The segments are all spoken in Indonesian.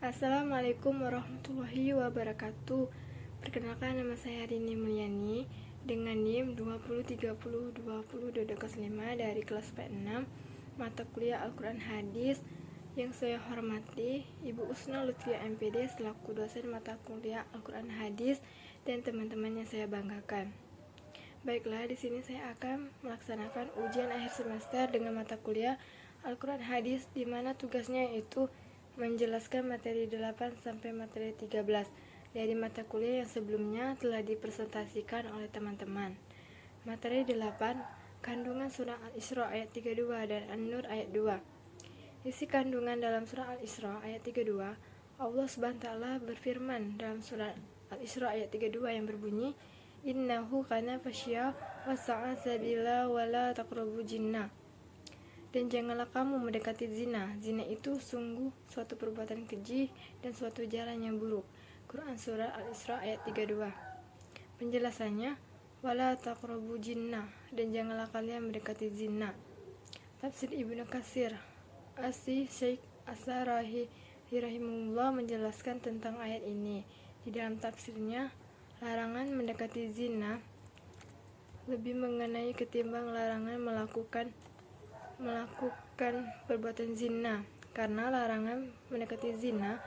Assalamualaikum warahmatullahi wabarakatuh. Perkenalkan, nama saya Rini Mulyani dengan NIM 2030202205 dari kelas P6 mata kuliah Al-Quran Hadis. Yang saya hormati Ibu Usna Lutfia MPD selaku dosen mata kuliah Al-Quran Hadis dan teman-teman yang saya banggakan. Baiklah, di sini saya akan melaksanakan ujian akhir semester dengan mata kuliah Al-Quran Hadis, di mana tugasnya yaitu menjelaskan materi 8 sampai materi 13 dari mata kuliah yang sebelumnya telah dipresentasikan oleh teman-teman. Materi 8, kandungan surah Al-Isra ayat 32 dan An-Nur ayat 2. Isi kandungan dalam surah Al-Isra ayat 32, Allah SWT berfirman dalam surah Al-Isra ayat 32 yang berbunyi, Innahu kana fasya wasa'a sabila wala taqrabu jinna. Dan janganlah kamu mendekati zina. Zina itu sungguh suatu perbuatan keji dan suatu jalan yang buruk. Quran surah Al-Isra ayat 32. Penjelasannya, wala taqrabu jinna, dan janganlah kalian mendekati zina. Tafsir Ibnu Katsir Syekh As-Sarahi rahimahullah menjelaskan tentang ayat ini. Di dalam tafsirnya, larangan mendekati zina lebih mengenai ketimbang larangan melakukan perbuatan zina, karena larangan mendekati zina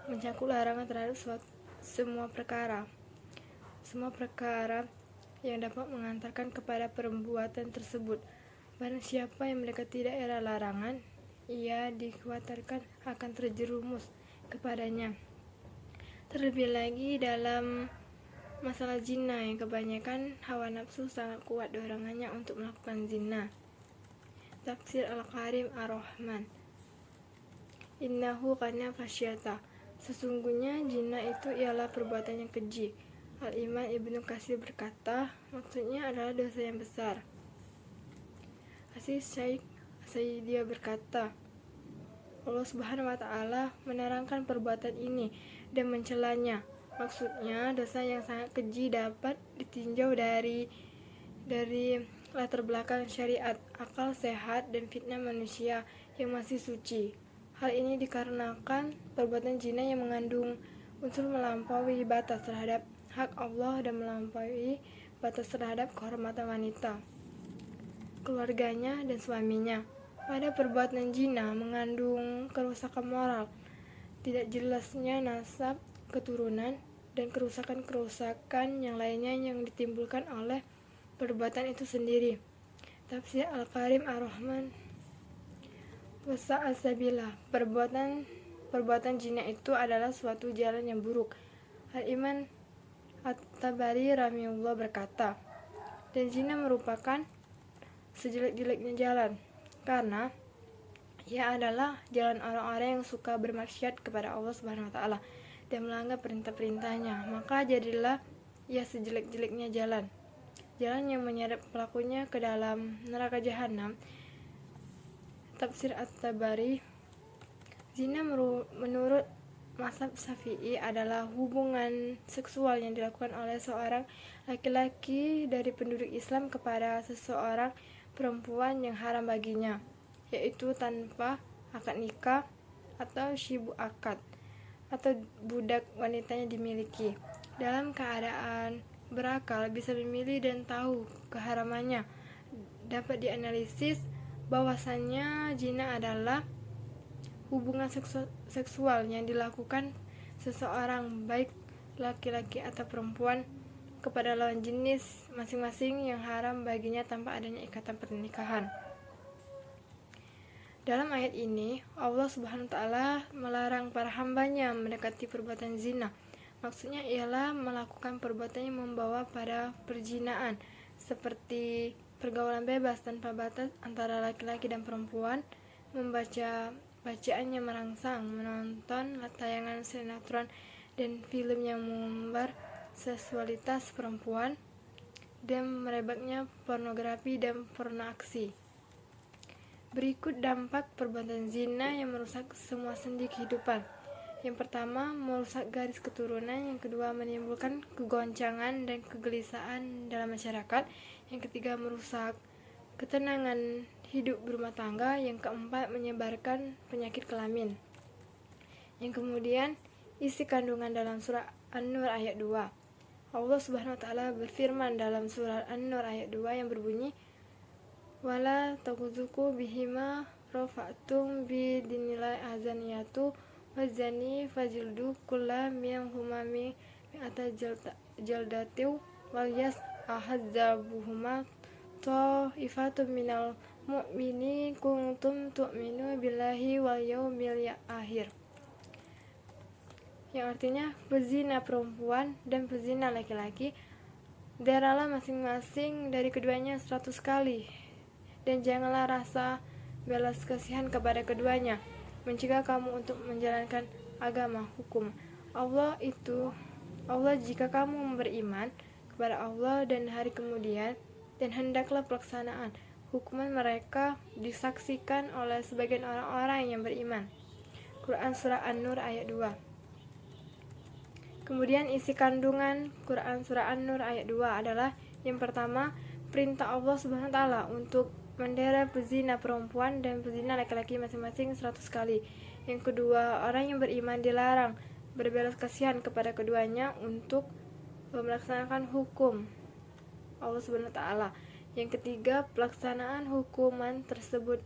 mencakup larangan terhadap semua perkara yang dapat mengantarkan kepada perbuatan tersebut. Barang siapa yang mendekati daerah larangan, ia dikhawatirkan akan terjerumus kepadanya. Terlebih lagi dalam masalah zina yang kebanyakan hawa nafsu sangat kuat dorongannya untuk melakukan zina. Tafsir Al-Karim Ar-Rahman, Innahu kana fasyata, sesungguhnya zina itu ialah perbuatan yang keji. Al-Imam Ibnu Katsir berkata, maksudnya adalah dosa yang besar. Syekh Sayyidiyah berkata, Allah Subhanahu wa Ta'ala menerangkan perbuatan ini dan mencelanya. Maksudnya dosa yang sangat keji dapat ditinjau dari latar belakang syariat, akal sehat, dan fitnah manusia yang masih suci. Hal ini dikarenakan perbuatan zina yang mengandung unsur melampaui batas terhadap hak Allah dan melampaui batas terhadap kehormatan wanita, keluarganya, dan suaminya. Pada perbuatan zina mengandung kerusakan moral, tidak jelasnya nasab, keturunan, dan kerusakan-kerusakan yang lainnya yang ditimbulkan oleh perbuatan itu sendiri. Tafsir Al-Karim Ar-Rahman, wasa'a sabila, perbuatan zina itu adalah suatu jalan yang buruk. Al-Imam At-Tabari rahimahullah berkata, dan zina merupakan sejelek-jeleknya jalan, karena ia adalah jalan orang-orang yang suka bermaksiat kepada Allah Subhanahu wa Ta'ala dan melanggar perintah-perintahnya. Maka jadilah ia sejelek-jeleknya jalan yang menyeret pelakunya ke dalam neraka jahanam. Tafsir At-Tabari, zina menurut mazhab Syafi'i adalah hubungan seksual yang dilakukan oleh seorang laki-laki dari penduduk Islam kepada seseorang perempuan yang haram baginya, yaitu tanpa akad nikah atau syibu akad, atau budak wanitanya dimiliki. Dalam keadaan berakal, bisa memilih dan tahu keharamannya, dapat dianalisis bahwasannya zina adalah hubungan seksual yang dilakukan seseorang, baik laki-laki atau perempuan, kepada lawan jenis masing-masing yang haram baginya tanpa adanya ikatan pernikahan. Dalam ayat ini, Allah Subhanahu wa Ta'ala melarang para hambanya mendekati perbuatan zina. Maksudnya ialah melakukan perbuatan yang membawa pada perzinaan, seperti pergaulan bebas tanpa batas antara laki-laki dan perempuan, membaca bacaan yang merangsang, menonton tayangan sinetron dan film yang mengumbar seksualitas perempuan, dan merebaknya pornografi dan pornoaksi. Berikut dampak perbuatan zina yang merusak semua sendi kehidupan. Yang pertama, merusak garis keturunan. Yang kedua, menimbulkan kegoncangan dan kegelisahan dalam masyarakat. Yang ketiga, merusak ketenangan hidup berumah tangga. Yang keempat, menyebarkan penyakit kelamin. Yang kemudian isi kandungan dalam surah An-Nur ayat 2. Allah Subhanahu wa taala berfirman dalam surah An-Nur ayat 2 yang berbunyi, wala taquzuku bihima rafa'tum bi dinilai azaniyatu wazani fajildu kulla min humami mi'ata jaldatiu wal yas ahadzabuhuma ta'ifatum minal mu'mini kuntum tu'minu billahi wal yaumil akhir. Yang artinya pezina perempuan dan pezina laki-laki, deralah masing-masing dari keduanya 100 kali, dan janganlah rasa belas kasihan kepada keduanya, mencegah kamu untuk menjalankan agama hukum Allah jika kamu beriman kepada Allah dan hari kemudian, dan hendaklah pelaksanaan hukuman mereka disaksikan oleh sebagian orang-orang yang beriman. Quran Surah An-Nur ayat 2. Kemudian isi kandungan Quran Surah An-Nur ayat 2 adalah yang pertama, perintah Allah Subhanahu wa taala untuk mendera pezina perempuan dan pezina laki-laki masing-masing 100 kali. Yang kedua, orang yang beriman dilarang berbelas kasihan kepada keduanya untuk melaksanakan hukum Allah Subhanahu wa taala. Yang ketiga, pelaksanaan hukuman tersebut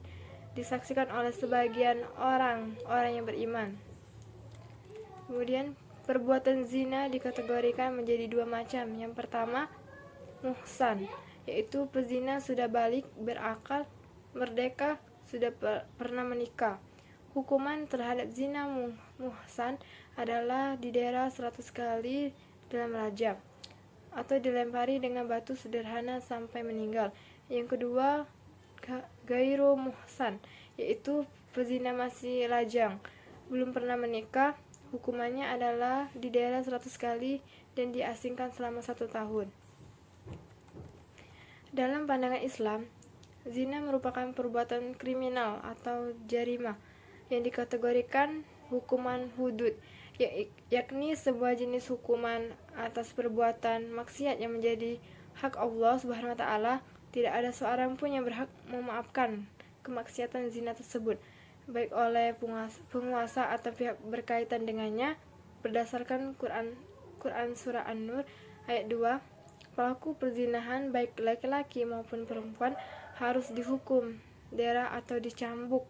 disaksikan oleh sebagian orang yang beriman. Kemudian perbuatan zina dikategorikan menjadi dua macam. Yang pertama, muhsan, yaitu pezina sudah balik, berakal, merdeka, sudah pernah menikah. Hukuman terhadap zina muhsan adalah didera 100 kali dalam rajam, atau dilempari dengan batu sederhana sampai meninggal. Yang kedua, gairu muhsan, yaitu pezina masih lajang, belum pernah menikah. Hukumannya adalah didera 100 kali dan diasingkan selama 1 tahun. Dalam pandangan Islam, zina merupakan perbuatan kriminal atau jarimah yang dikategorikan hukuman hudud, yakni sebuah jenis hukuman atas perbuatan maksiat yang menjadi hak Allah Subhanahu wa taala. Tidak ada seorang pun yang berhak memaafkan kemaksiatan zina tersebut, baik oleh penguasa atau pihak berkaitan dengannya. Berdasarkan Quran Surah An-Nur ayat 2, pelaku perzinahan baik laki-laki maupun perempuan harus dihukum dera atau dicambuk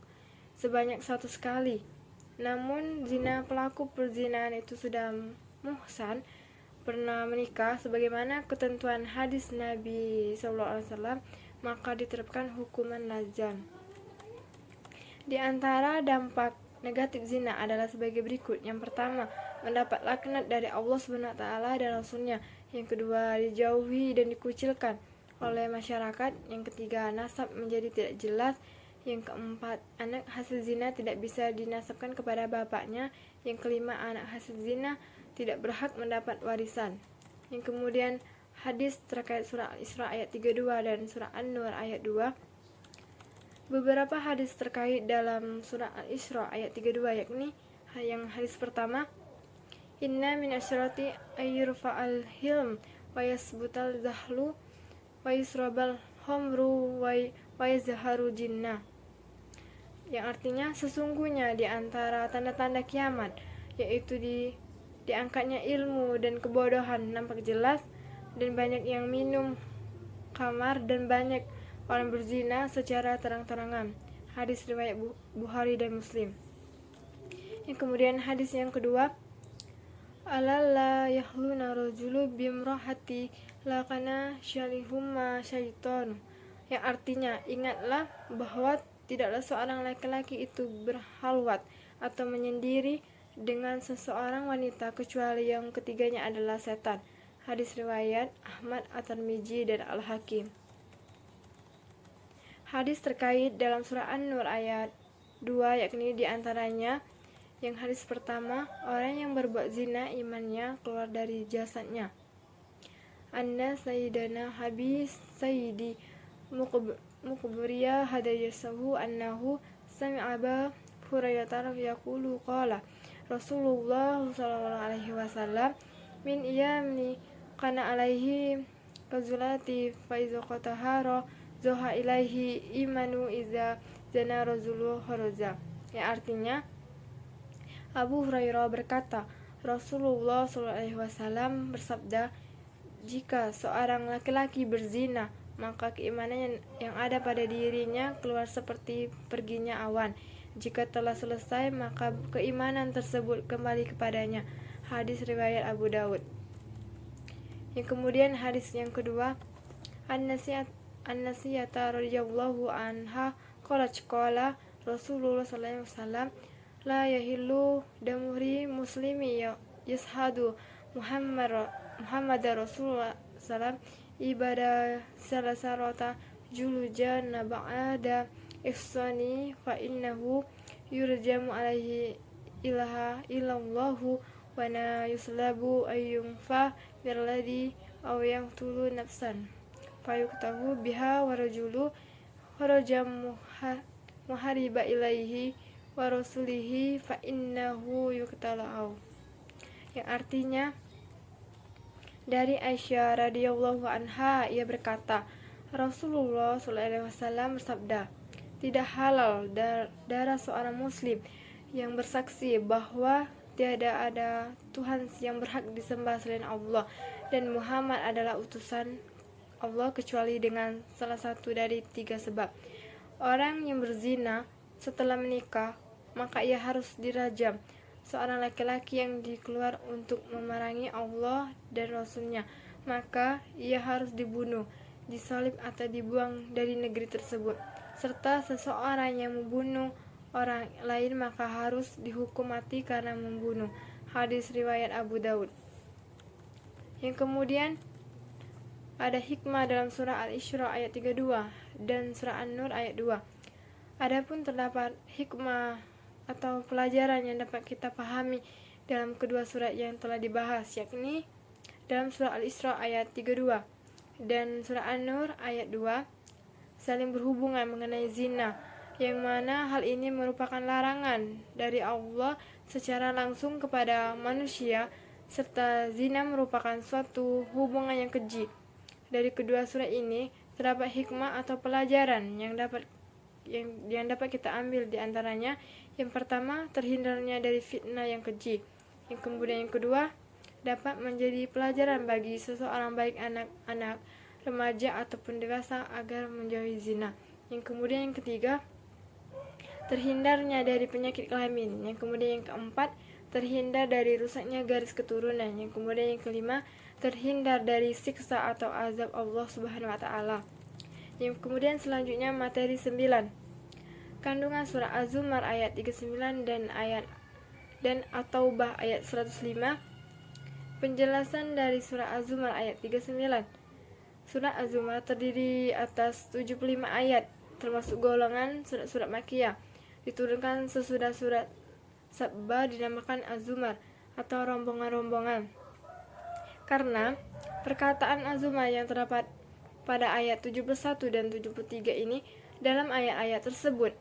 sebanyak 100 kali. Namun zina pelaku perzinahan itu sudah muhsan, pernah menikah sebagaimana ketentuan hadis Nabi SAW, maka diterapkan hukuman lazim. Di antara dampak negatif zina adalah sebagai berikut. Yang pertama, mendapat laknat dari Allah Subhanahu wa taala dan Rasulnya. Yang kedua, dijauhi dan dikucilkan oleh masyarakat. Yang ketiga, nasab menjadi tidak jelas. Yang keempat, anak hasil zina tidak bisa dinasabkan kepada bapaknya. Yang kelima, anak hasil zina tidak berhak mendapat warisan. Yang kemudian, hadis terkait surah Al-Isra ayat 32 dan surah An-Nur ayat 2. Beberapa hadis terkait dalam surah Al-Isra ayat 32, yakni yang hadis pertama, inna min asyrati ayyurfa'al hilm wa yasbutal zahlu wa yusrabal homru wa yazharu jinnah, yang artinya sesungguhnya di antara tanda-tanda kiamat, yaitu diangkatnya ilmu dan kebodohan nampak jelas, dan banyak yang minum khamar, dan banyak orang berzina secara terang-terangan. Hadis riwayat Bukhari dan Muslim. Yang kemudian hadis yang kedua, alalla yahluna rajulu bimrahati lakana syalihumma syaitanu, yang artinya ingatlah bahwa tidaklah seorang laki-laki itu berhalwat atau menyendiri dengan seseorang wanita kecuali yang ketiganya adalah setan. Hadis riwayat Ahmad, At-Tirmidzi dan Al-Hakim. Hadis terkait dalam surah An-Nur ayat 2, yakni diantaranya yang hadis pertama, orang yang berbuat zina imannya keluar dari jasadnya. Anna sayyidana habis sayyidi muqburiya hadayasahu annahu sami'a Aba Hurairah yaqulu qala Rasulullah sallallahu alaihi wasallam min iyamni kana alaihi kazulati fa iza qatahara zoha ilaihi imanu iza zana razulu horoza, yang artinya Abu Hurairah berkata, Rasulullah SAW bersabda, jika seorang laki-laki berzina, maka keimanan yang ada pada dirinya keluar seperti perginya awan. Jika telah selesai, maka keimanan tersebut kembali kepadanya. Hadis riwayat Abu Daud. Yang kemudian hadis yang kedua, An-Nasiyata radhiyallahu anha qalat qala Rasulullah sallallahu alaihi wasallam la yahillu damuri muslimi yashhadu Muhammad Rasulullah sallam ibadah salasarata julujan ba'da ihsani fa innahu yurjamu alaihi ilaha illallahu wa na yuslabu ayyunfa birladi aw yang tulu nafsan fayuktahu biha wa rajulu kharaja muhariba ilaihi wa rasulihi fa innahu yuqtalau, yang artinya dari Aisyah radhiyallahu anha, ia berkata, Rasulullah SAW bersabda, tidak halal darah seorang muslim yang bersaksi bahwa tiada ada Tuhan yang berhak disembah selain Allah dan Muhammad adalah utusan Allah kecuali dengan salah satu dari 3 sebab. Orang yang berzina setelah menikah, maka ia harus dirajam. Seorang laki-laki yang dikeluar untuk memerangi Allah dan Rasulnya, maka ia harus dibunuh, disalib atau dibuang dari negeri tersebut. Serta seseorang yang membunuh orang lain maka harus dihukum mati karena membunuh. Hadis riwayat Abu Daud. Yang kemudian ada hikmah dalam surah Al-Isra ayat 32 dan surah An-Nur ayat 2. Adapun terdapat hikmah atau pelajaran yang dapat kita pahami dalam kedua surat yang telah dibahas, yakni dalam surah Al-Isra ayat 32 dan surah An-Nur ayat 2 saling berhubungan mengenai zina, yang mana hal ini merupakan larangan dari Allah secara langsung kepada manusia, serta zina merupakan suatu hubungan yang keji. Dari kedua surat ini terdapat hikmah atau pelajaran yang dapat kita ambil di antaranya. Yang pertama, terhindarnya dari fitnah yang keji. Yang kemudian yang kedua, dapat menjadi pelajaran bagi seseorang baik anak-anak, remaja ataupun dewasa agar menjauhi zina. Yang kemudian yang ketiga, terhindarnya dari penyakit kelamin. Yang kemudian yang keempat, terhindar dari rusaknya garis keturunan. Yang kemudian yang kelima, terhindar dari siksa atau azab Allah Subhanahu wa taala. Yang kemudian selanjutnya materi 9. Kandungan surah Az-Zumar ayat 39 dan At-Taubah ayat 105. Penjelasan dari surah Az-Zumar ayat 39. Surah Az-Zumar terdiri atas 75 ayat, termasuk golongan surat-surat Makkiyah. Diturunkan sesudah surat Sabah dinamakan Az-Zumar atau rombongan-rombongan. Karena perkataan Az-Zumar yang terdapat pada ayat 71 dan 73 ini, dalam ayat-ayat tersebut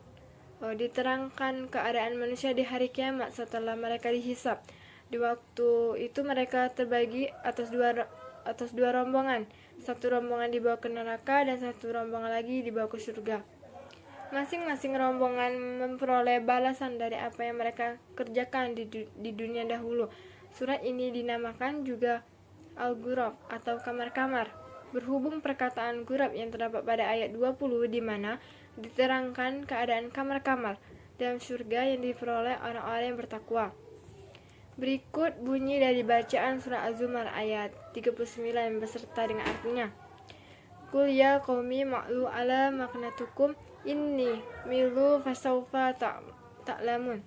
diterangkan keadaan manusia di hari kiamat setelah mereka dihisab. Di waktu itu mereka terbagi atas dua rombongan. Satu rombongan dibawa ke neraka dan satu rombongan lagi dibawa ke surga. Masing-masing rombongan memperoleh balasan dari apa yang mereka kerjakan di dunia dahulu. Surat ini dinamakan juga Al-Ghurab atau kamar-kamar. Berhubung perkataan Ghurab yang terdapat pada ayat 20 di mana diterangkan keadaan kamar-kamar dalam surga yang diperoleh orang-orang yang bertakwa. Berikut bunyi dari bacaan surah Az-Zumar ayat 39 beserta dengan artinya. Qul ya qaumi ma'lu ala maqnatukum inni milu fasawfa ta'lamun.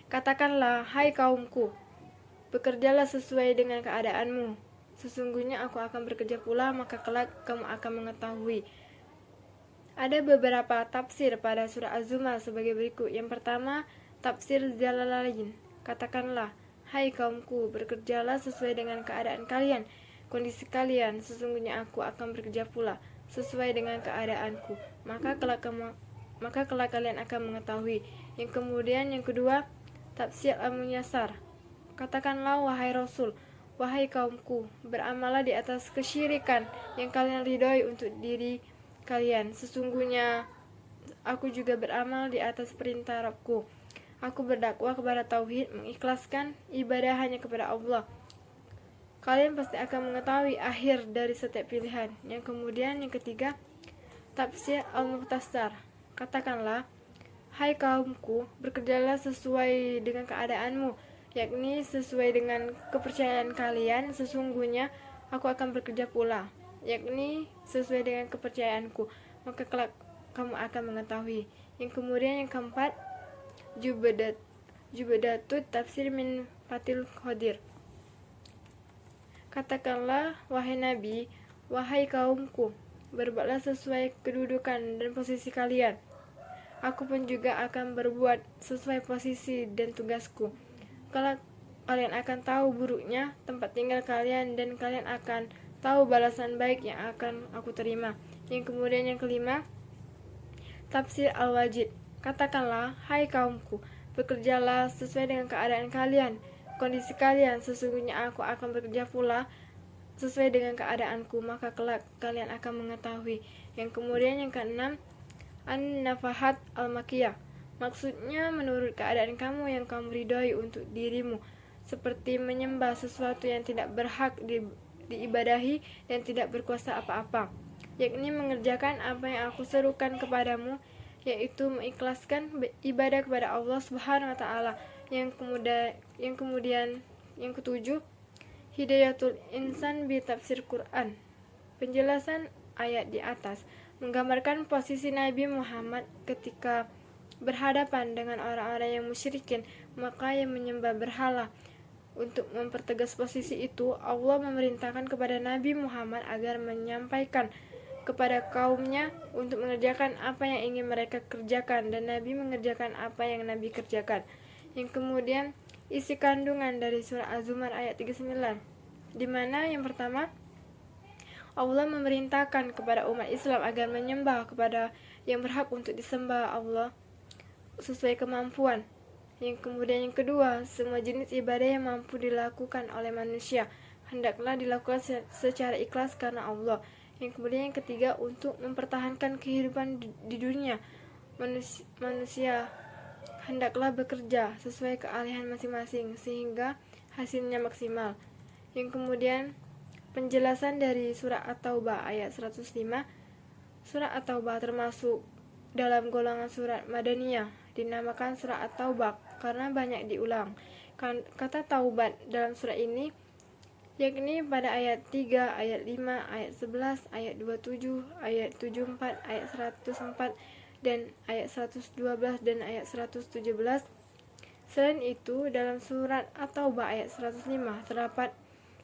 Katakanlah, hai kaumku, bekerjalah sesuai dengan keadaanmu. Sesungguhnya aku akan bekerja pula, maka kelak kamu akan mengetahui. Ada beberapa tafsir pada surah Az-Zumar sebagai berikut. Yang pertama, tafsir Jalalain. Katakanlah, hai kaumku, bekerjalah sesuai dengan keadaan kalian, kondisi kalian. Sesungguhnya aku akan bekerja pula sesuai dengan keadaanku. Maka kelak kalian akan mengetahui. Yang kemudian yang kedua, tafsir Al-Muyassar. Katakanlah, wahai Rasul, wahai kaumku, beramallah di atas kesyirikan yang kalian ridhoi untuk diri kalian. Sesungguhnya aku juga beramal di atas perintah Rabbku. Aku berdakwah kepada tauhid, mengikhlaskan ibadah hanya kepada Allah. Kalian pasti akan mengetahui akhir dari setiap pilihan. Yang kemudian yang ketiga, tafsir al-mukhtasar. Katakanlah, hai kaumku, bekerjalah sesuai dengan keadaanmu, yakni sesuai dengan kepercayaan kalian. Sesungguhnya aku akan bekerja pula, yakni sesuai dengan kepercayaanku, maka kelak kamu akan mengetahui. Yang kemudian yang keempat, Jubadatut tafsir min Fatil Qadir. Katakanlah, wahai Nabi, wahai kaumku, berbuatlah sesuai kedudukan dan posisi kalian. Aku pun juga akan berbuat sesuai posisi dan tugasku. Kalau kalian akan tahu buruknya tempat tinggal kalian, dan kalian akan tahu balasan baik yang akan aku terima. Yang kemudian yang kelima, tafsir al-wajid. Katakanlah, hai kaumku, bekerjalah sesuai dengan keadaan kalian, kondisi kalian. Sesungguhnya aku akan bekerja pula sesuai dengan keadaanku, maka kelak kalian akan mengetahui. Yang kemudian yang keenam, an-nafahat al-makiyah. Maksudnya menurut keadaan kamu yang kamu ridhoi untuk dirimu, seperti menyembah sesuatu yang tidak berhak diibadahi dan tidak berkuasa apa-apa, yakni mengerjakan apa yang aku serukan kepadamu, yaitu mengikhlaskan ibadah kepada Allah Subhanahu wa taala. Yang kemudian yang ketujuh, hidayatul insan bi tafsir Quran. Penjelasan ayat di atas menggambarkan posisi Nabi Muhammad ketika berhadapan dengan orang-orang yang musyrikin, maka yang menyembah berhala. Untuk mempertegas posisi itu, Allah memerintahkan kepada Nabi Muhammad agar menyampaikan kepada kaumnya untuk mengerjakan apa yang ingin mereka kerjakan, dan Nabi mengerjakan apa yang Nabi kerjakan. Yang kemudian isi kandungan dari surah Az-Zumar ayat 39, di mana yang pertama, Allah memerintahkan kepada umat Islam agar menyembah kepada yang berhak untuk disembah Allah sesuai kemampuan. Yang kemudian yang kedua, semua jenis ibadah yang mampu dilakukan oleh manusia hendaklah dilakukan secara ikhlas karena Allah. Yang kemudian yang ketiga, untuk mempertahankan kehidupan di dunia, manusia hendaklah bekerja sesuai keahlian masing-masing sehingga hasilnya maksimal. Yang kemudian penjelasan dari surah At-Taubah ayat 105. Surah At-Taubah termasuk dalam golongan surat Madaniyah, dinamakan surah At-Taubah karena banyak diulang. Kata taubat dalam surah ini yakni pada ayat 3, ayat 5, ayat 11, ayat 27, ayat 74, ayat 104, dan ayat 112 dan ayat 117. Selain itu, dalam surat At-Taubah ayat 105 terdapat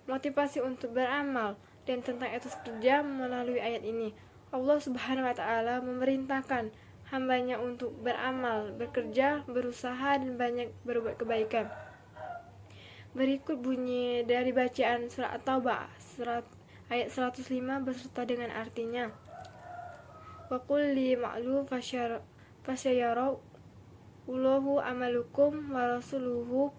motivasi untuk beramal dan tentang etos kerja melalui ayat ini. Allah Subhanahu wa taala memerintahkan hambanya untuk beramal, bekerja, berusaha, dan banyak berbuat kebaikan. Berikut bunyi dari bacaan surah At-Taubah ayat 105 beserta dengan artinya. Wa qul li ma'lu fasyayarau Allahu amalukum wa rasuluhu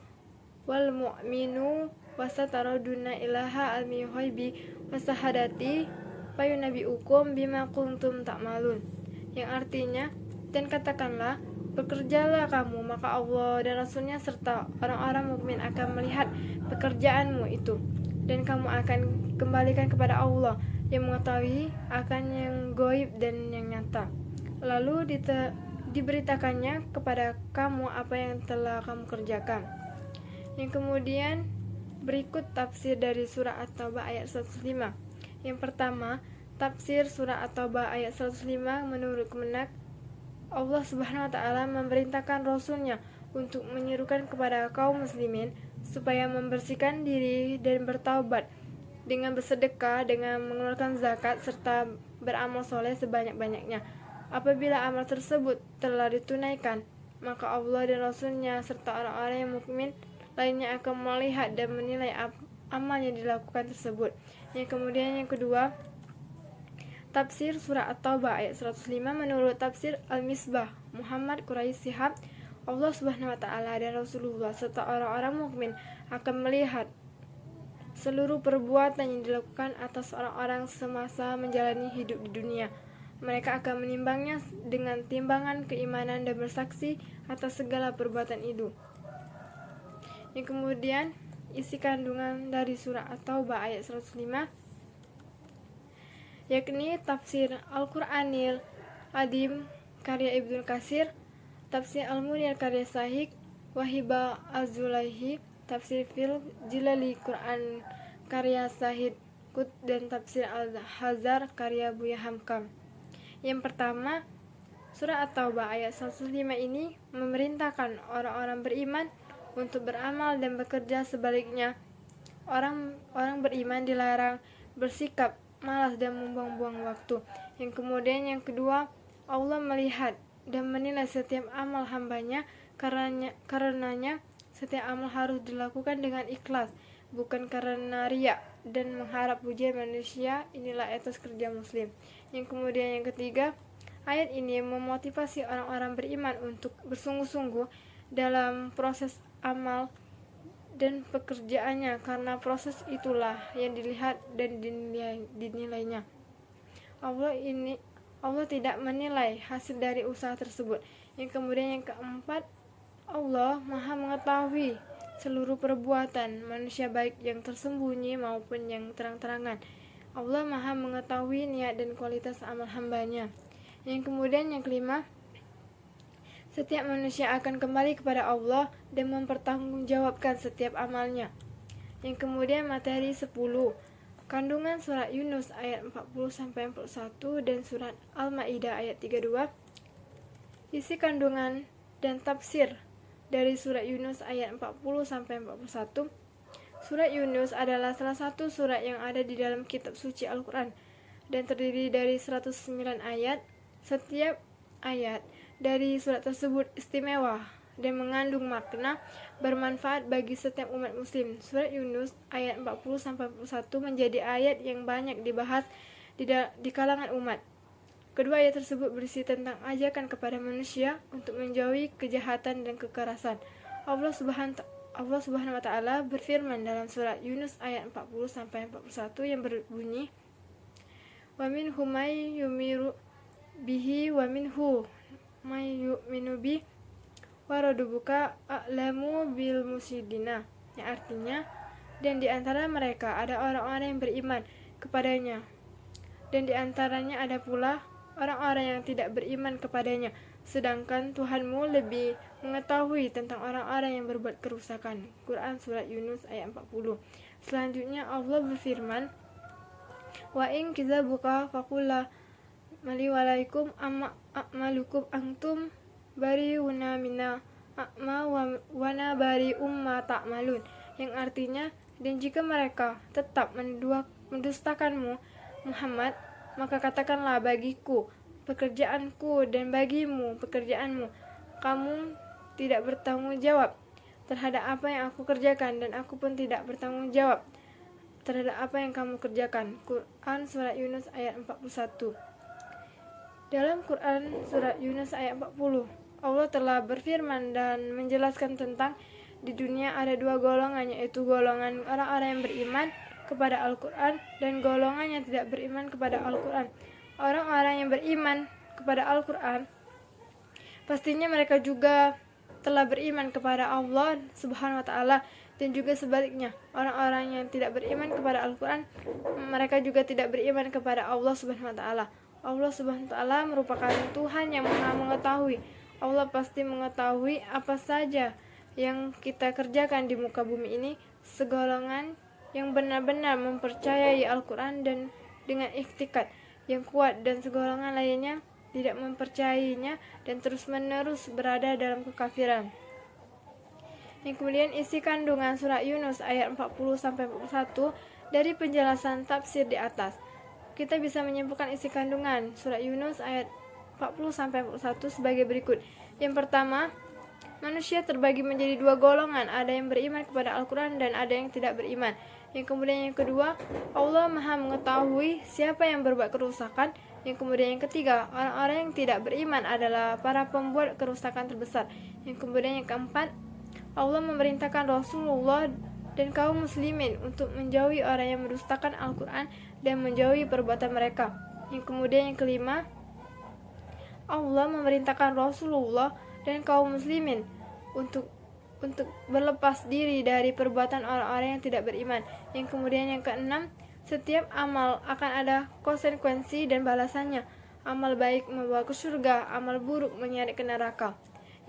wal mu'minu wasataraduna ilaha almi ghaibi wasahadati fayunabiukum bima kuntum ta'malun. Yang artinya, dan katakanlah, bekerjalah kamu, maka Allah dan Rasulnya serta orang-orang mukmin akan melihat pekerjaanmu itu, dan kamu akan kembalikan kepada Allah yang mengetahui akan yang gaib dan yang nyata. Lalu diberitakannya kepada kamu apa yang telah kamu kerjakan. Yang kemudian berikut tafsir dari surah At-Taubah ayat 105. Yang pertama, tafsir surah At-Taubah ayat 105 menurut Kemenak, Allah Subhanahu wa taala memerintahkan Rasulnya untuk menyerukan kepada kaum muslimin supaya membersihkan diri dan bertaubat dengan bersedekah, dengan mengeluarkan zakat, serta beramal soleh sebanyak-banyaknya. Apabila amal tersebut telah ditunaikan, maka Allah dan Rasulnya serta orang-orang yang mukmin lainnya akan melihat dan menilai amal yang dilakukan tersebut. Yang kemudian yang kedua, tafsir surah At-Taubah ayat 105 menurut tafsir Al-Misbah Muhammad Quraisy Shihab, Allah Subhanahu wa taala dan Rasulullah serta orang-orang mukmin akan melihat seluruh perbuatan yang dilakukan atas orang-orang semasa menjalani hidup di dunia. Mereka akan menimbangnya dengan timbangan keimanan dan bersaksi atas segala perbuatan itu. Yang kemudian isi kandungan dari surah At-Taubah ayat 105, yakni tafsir Al-Qur'anil Adim karya Ibnu Katsir, tafsir Al-Munir karya Sahih Wahibah Az-Zulaihi, tafsir Fil Jilali Quran karya Sahid Qut, dan tafsir Al-Hazar karya Buya Hamkam. Yang pertama, surah At-Taubah ayat 105 ini memerintahkan orang-orang beriman untuk beramal dan bekerja. Sebaliknya, orang beriman dilarang bersikap malas dan membuang-buang waktu. Yang kemudian yang kedua, Allah melihat dan menilai setiap amal hambanya, karenanya setiap amal harus dilakukan dengan ikhlas, bukan karena riya dan mengharap pujian manusia. Inilah etos kerja muslim. Yang kemudian yang ketiga, ayat ini memotivasi orang-orang beriman untuk bersungguh-sungguh dalam proses amal dan pekerjaannya, karena proses itulah yang dilihat dan dinilainya. Allah tidak menilai hasil dari usaha tersebut. Yang kemudian yang keempat, Allah Maha mengetahui seluruh perbuatan manusia, baik yang tersembunyi maupun yang terang-terangan. Allah Maha mengetahui niat dan kualitas amal hambanya. Yang kemudian yang kelima, setiap manusia akan kembali kepada Allah dan mempertanggungjawabkan setiap amalnya. Yang kemudian materi 10, kandungan surat Yunus ayat 40-41 dan surat Al-Maidah ayat 32. Isi kandungan dan tafsir dari surat Yunus ayat 40-41. Surat Yunus adalah salah satu surat yang ada di dalam kitab suci Al-Quran dan terdiri dari 109 ayat. Setiap ayat dari surat tersebut istimewa dan mengandung makna bermanfaat bagi setiap umat muslim. Surat Yunus ayat 40-41 menjadi ayat yang banyak dibahas di kalangan umat. Kedua ayat tersebut berisi tentang ajakan kepada manusia untuk menjauhi kejahatan dan kekerasan. Allah Subhanahu wa taala berfirman dalam surat Yunus ayat 40-41 yang berbunyi, "Wa minhum may yumiru bihi wa minhu may yu'minu bihi wa rabbuka a'lamu bil mufsidina." Yang artinya, dan di antara mereka ada orang-orang yang beriman kepadanya, dan di antaranya ada pula orang-orang yang tidak beriman kepadanya, sedangkan Tuhanmu lebih mengetahui tentang orang-orang yang berbuat kerusakan. Quran surat Yunus ayat 40. Selanjutnya Allah berfirman, "Wa in kizabuka faqula mali walaikum a'malukum antum bariuna minna a'ma wa na bari'um ma ta'malun." Yang artinya, dan jika mereka tetap mendustakanmu Muhammad, maka katakanlah bagiku pekerjaanku dan bagimu pekerjaanmu. Kamu tidak bertanggung jawab terhadap apa yang aku kerjakan, dan aku pun tidak bertanggung jawab terhadap apa yang kamu kerjakan. Quran surat Yunus ayat 41. Dalam Quran surat Yunus ayat 40, Allah telah berfirman dan menjelaskan tentang di dunia ada dua golongan, yaitu golongan orang-orang yang beriman kepada Al-Quran dan golongan yang tidak beriman kepada Al-Quran. Orang-orang yang beriman kepada Al-Quran, pastinya mereka juga telah beriman kepada Allah Subhanahu wa taala, dan juga sebaliknya, orang-orang yang tidak beriman kepada Al-Quran, mereka juga tidak beriman kepada Allah Subhanahu wa taala. Allah Subhanahu wa taala merupakan Tuhan yang Maha mengetahui. Allah pasti mengetahui apa saja yang kita kerjakan di muka bumi ini. Segolongan yang benar-benar mempercayai Al-Quran dan dengan iktikad yang kuat, dan segolongan lainnya tidak mempercayainya dan terus-menerus berada dalam kekafiran. Yang kemudian isi kandungan surat Yunus ayat 40-41 dari penjelasan tafsir di atas, kita bisa menyimpulkan isi kandungan surat Yunus ayat 40-41 sebagai berikut. Yang pertama, manusia terbagi menjadi dua golongan, ada yang beriman kepada Al-Quran dan ada yang tidak beriman. Yang kemudian yang kedua, Allah Maha mengetahui siapa yang berbuat kerusakan. Yang kemudian yang ketiga, orang-orang yang tidak beriman adalah para pembuat kerusakan terbesar. Yang kemudian yang keempat, Allah memerintahkan Rasulullah dan kaum muslimin untuk menjauhi orang yang mendustakan Al-Quran dan menjauhi perbuatan mereka. Yang kemudian yang kelima, Allah memerintahkan Rasulullah dan kaum muslimin untuk berlepas diri dari perbuatan orang-orang yang tidak beriman. Yang kemudian yang keenam, setiap amal akan ada konsekuensi dan balasannya. Amal baik membawa ke surga, amal buruk menyeret ke neraka.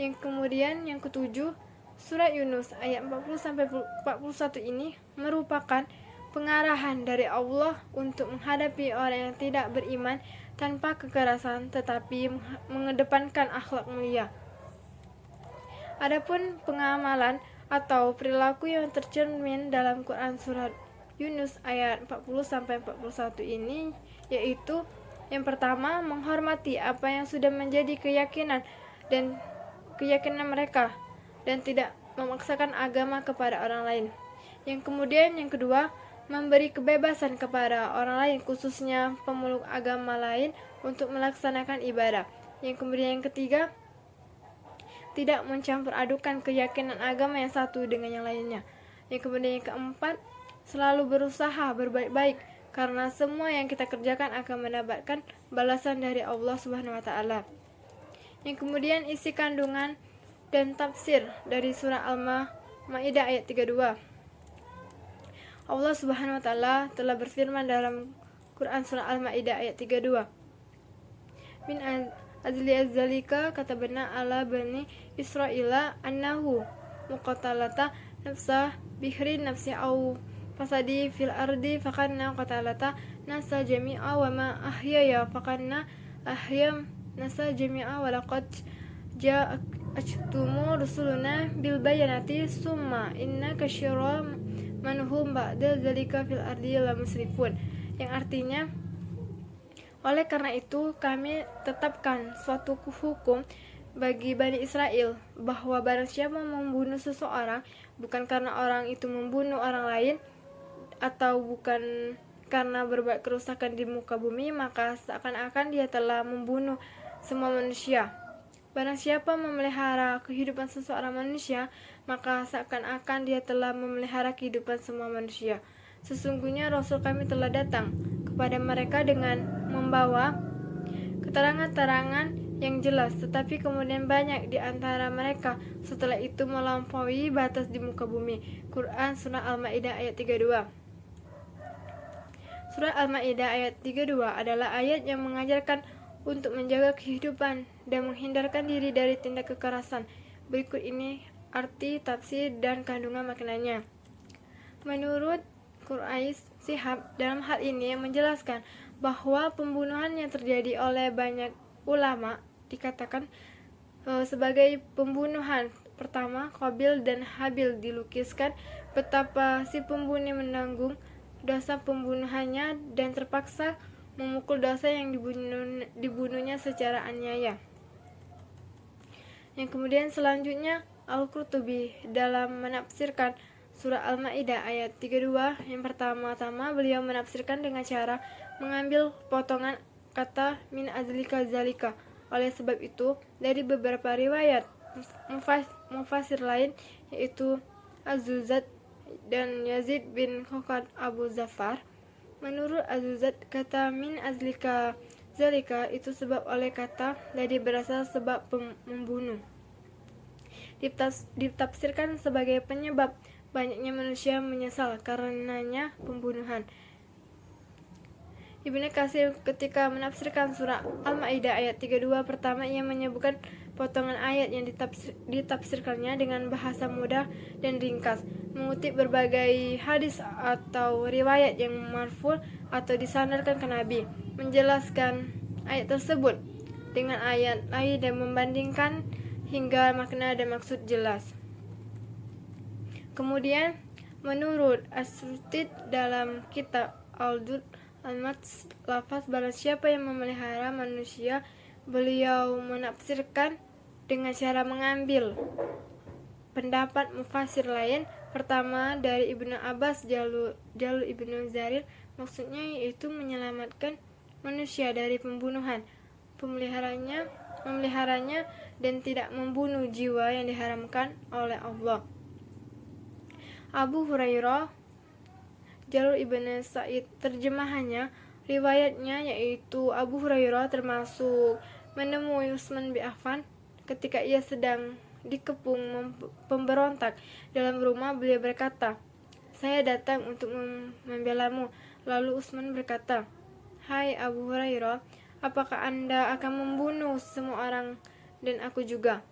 Yang kemudian yang ketujuh, surat Yunus ayat 40-41 ini merupakan pengarahan dari Allah untuk menghadapi orang yang tidak beriman tanpa kekerasan tetapi mengedepankan akhlak mulia. Adapun pengamalan atau perilaku yang tercermin dalam Quran surat Yunus ayat 40-41 ini yaitu yang pertama, menghormati apa yang sudah menjadi keyakinan mereka dan tidak memaksakan agama kepada orang lain. Yang kemudian yang kedua, memberi kebebasan kepada orang lain khususnya pemeluk agama lain untuk melaksanakan ibadah. Yang kemudian yang ketiga, tidak mencampur adukan keyakinan agama yang satu dengan yang lainnya. Yang kemudian yang keempat, selalu berusaha berbaik-baik karena semua yang kita kerjakan akan mendapatkan balasan dari Allah Subhanahu wa taala. Yang kemudian isi kandungan dan tafsir dari surah Al-Maidah ayat 32. Allah Subhanahu wa taala telah berfirman dalam Quran surah Al-Maidah ayat 32. Min azli azalika katabna ala bani Israila annahu muqatalata nafsa bihri nafsi au fasadi fil ardi fakanna qatalata nasa jami'a wa ma ahyaya fakanna ahyam nasa jami'a wa laqad ja'atumu rusuluna bil bayanati summa inna kasyira manhum ba'da zalika fil ardi la musrifun, yang artinya oleh karena itu kami tetapkan suatu hukum bagi Bani Israel bahwa barang siapa membunuh seseorang bukan karena orang itu membunuh orang lain atau bukan karena berbuat kerusakan di muka bumi, maka seakan-akan dia telah membunuh semua manusia. Barang siapa memelihara kehidupan seseorang manusia, maka seakan-akan dia telah memelihara kehidupan semua manusia. Sesungguhnya Rasul kami telah datang kepada mereka dengan membawa keterangan-terangan yang jelas, tetapi kemudian banyak di antara mereka setelah itu melampaui batas di muka bumi. Quran Surah Al-Maidah ayat 32. Surah Al-Maidah ayat 32 adalah ayat yang mengajarkan untuk menjaga kehidupan dan menghindarkan diri dari tindak kekerasan. Berikut ini arti, tafsir, dan kandungan maknanya. Menurut Quraish Shihab dalam hal ini menjelaskan bahwa pembunuhan yang terjadi oleh banyak ulama dikatakan sebagai pembunuhan pertama Qabil dan Habil. Dilukiskan betapa si pembunuh menanggung dosa pembunuhannya dan terpaksa memukul dosa yang dibunuhnya secara aniaya. Yang kemudian selanjutnya Al-Qurtubi dalam menafsirkan surah Al-Maidah ayat 32, yang pertama-tama beliau menafsirkan dengan cara mengambil potongan kata min azlika zalika. Oleh sebab itu, dari beberapa riwayat mufasir lain yaitu Az-Zuzat dan Yazid bin Khokad Abu Zafar, menurut Az-Zuzat kata min azlika zalika itu sebab oleh kata dari berasal sebab membunuh. Ditafsirkan sebagai penyebab banyaknya manusia menyesal karenanya pembunuhan. Ibnu Katsir ketika menafsirkan surah Al-Maidah ayat 32 pertama, ia menyebutkan potongan ayat yang ditafsirkannya dengan bahasa mudah dan ringkas, mengutip berbagai hadis atau riwayat yang marfu' atau disandarkan ke Nabi, menjelaskan ayat tersebut dengan ayat lain dan membandingkan hingga makna dan maksud jelas. Kemudian menurut As-Sutid dalam kitab Al-Dud Al-Mats lafaz barang siapa yang memelihara manusia, beliau menafsirkan dengan cara mengambil pendapat mufasir lain. Pertama dari Ibnu Abbas, Jalul Ibnu Zarir, maksudnya yaitu menyelamatkan manusia dari pembunuhan, memeliharanya dan tidak membunuh jiwa yang diharamkan oleh Allah. Abu Hurairah, Jalur Ibn Sa'id terjemahannya, riwayatnya yaitu Abu Hurairah termasuk menemui Utsman bin Affan ketika ia sedang dikepung pemberontak dalam rumah. Beliau berkata, "Saya datang untuk membelamu." Lalu Utsman berkata, "Hai Abu Hurairah, apakah Anda akan membunuh semua orang dan aku juga?"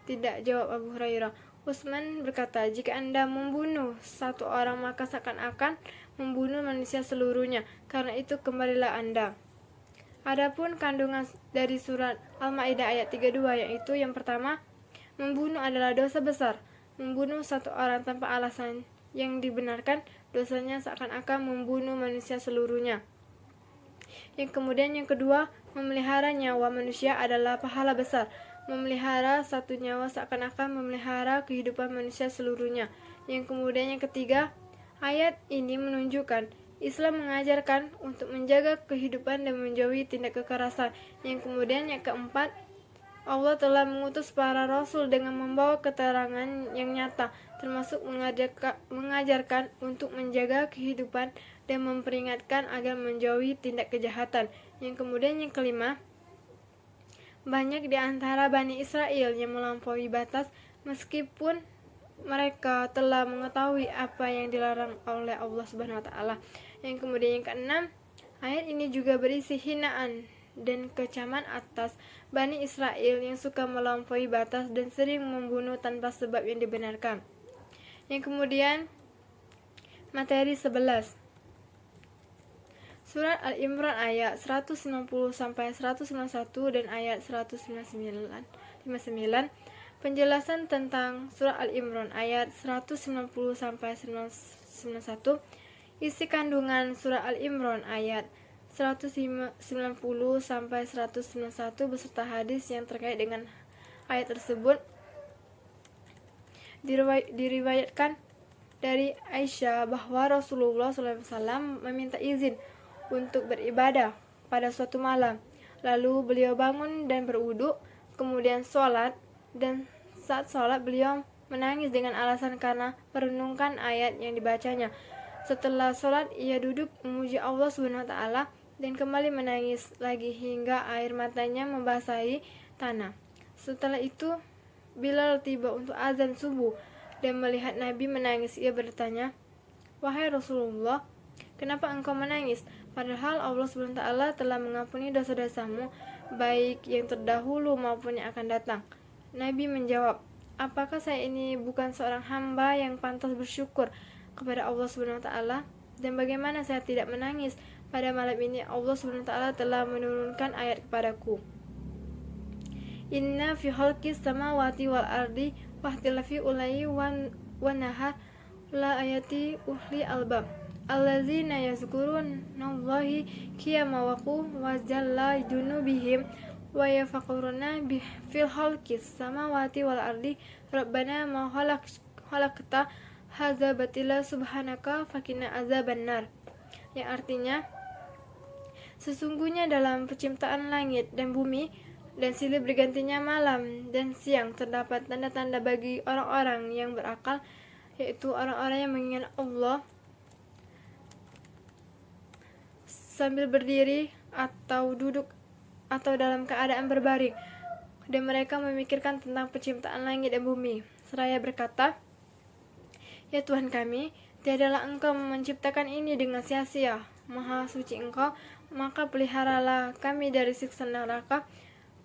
"Tidak," jawab Abu Hurairah. Utsman berkata, "Jika Anda membunuh satu orang, maka seakan-akan membunuh manusia seluruhnya. Karena itu kembalilah Anda." Adapun kandungan dari surat Al-Maidah ayat 32, yaitu yang pertama, membunuh adalah dosa besar. Membunuh satu orang tanpa alasan yang dibenarkan, dosanya seakan-akan membunuh manusia seluruhnya. Yang kedua, memelihara nyawa manusia adalah pahala besar. Memelihara satu nyawa seakan-akan memelihara kehidupan manusia seluruhnya. Yang ketiga, ayat ini menunjukkan Islam mengajarkan untuk menjaga kehidupan dan menjauhi tindak kekerasan. Yang keempat, Allah telah mengutus para rasul dengan membawa keterangan yang nyata, termasuk mengajarkan untuk menjaga kehidupan dan memperingatkan agar menjauhi tindak kejahatan. Yang kelima, banyak di antara Bani Israel yang melampaui batas meskipun mereka telah mengetahui apa yang dilarang oleh Allah Subhanahu wa taala. Yang keenam, ayat ini juga berisi hinaan dan kecaman atas Bani Israel yang suka melampaui batas dan sering membunuh tanpa sebab yang dibenarkan. Yang materi 11. Surat Al-Imran ayat 190 sampai 191 dan ayat 159. Penjelasan tentang Surat Al-Imran ayat 190 sampai 191. Isi kandungan Surat Al-Imran ayat 190 sampai 191 beserta hadis yang terkait dengan ayat tersebut diriwayatkan dari Aisyah bahwa Rasulullah SAW meminta izin untuk beribadah pada suatu malam. Lalu beliau bangun dan berwudu, kemudian sholat, dan saat sholat beliau menangis dengan alasan karena merenungkan ayat yang dibacanya. Setelah sholat, ia duduk memuji Allah SWT dan kembali menangis lagi hingga air matanya membasahi tanah. Setelah itu, Bilal tiba untuk azan subuh dan melihat Nabi menangis. Ia bertanya, "Wahai Rasulullah, kenapa engkau menangis? Padahal Allah SWT telah mengampuni dosa-dosamu, baik yang terdahulu maupun yang akan datang." Nabi menjawab, "Apakah saya ini bukan seorang hamba yang pantas bersyukur kepada Allah SWT? Dan bagaimana saya tidak menangis? Pada malam ini Allah SWT telah menurunkan ayat kepadaku. Inna fi khalqis samawati wal ardi wahtilafi ulai wan nahar la ayati uhli albab allazina yazkurunallahi qiyama wa qu'udan wa jalla junubihim wa yafakkuruna fil khalqis samawati wal ardi rabbana ma khalaqta hadza batila subhanaka fakina azabannar." Yang artinya, sesungguhnya dalam penciptaan langit dan bumi dan silih bergantinya malam dan siang terdapat tanda-tanda bagi orang-orang yang berakal, yaitu orang-orang yang mengingat Allah sambil berdiri atau duduk atau dalam keadaan berbaring, dan mereka memikirkan tentang penciptaan langit dan bumi seraya berkata, "Ya Tuhan kami, tiadalah Engkau menciptakan ini dengan sia-sia. Maha suci Engkau, maka peliharalah kami dari siksa neraka."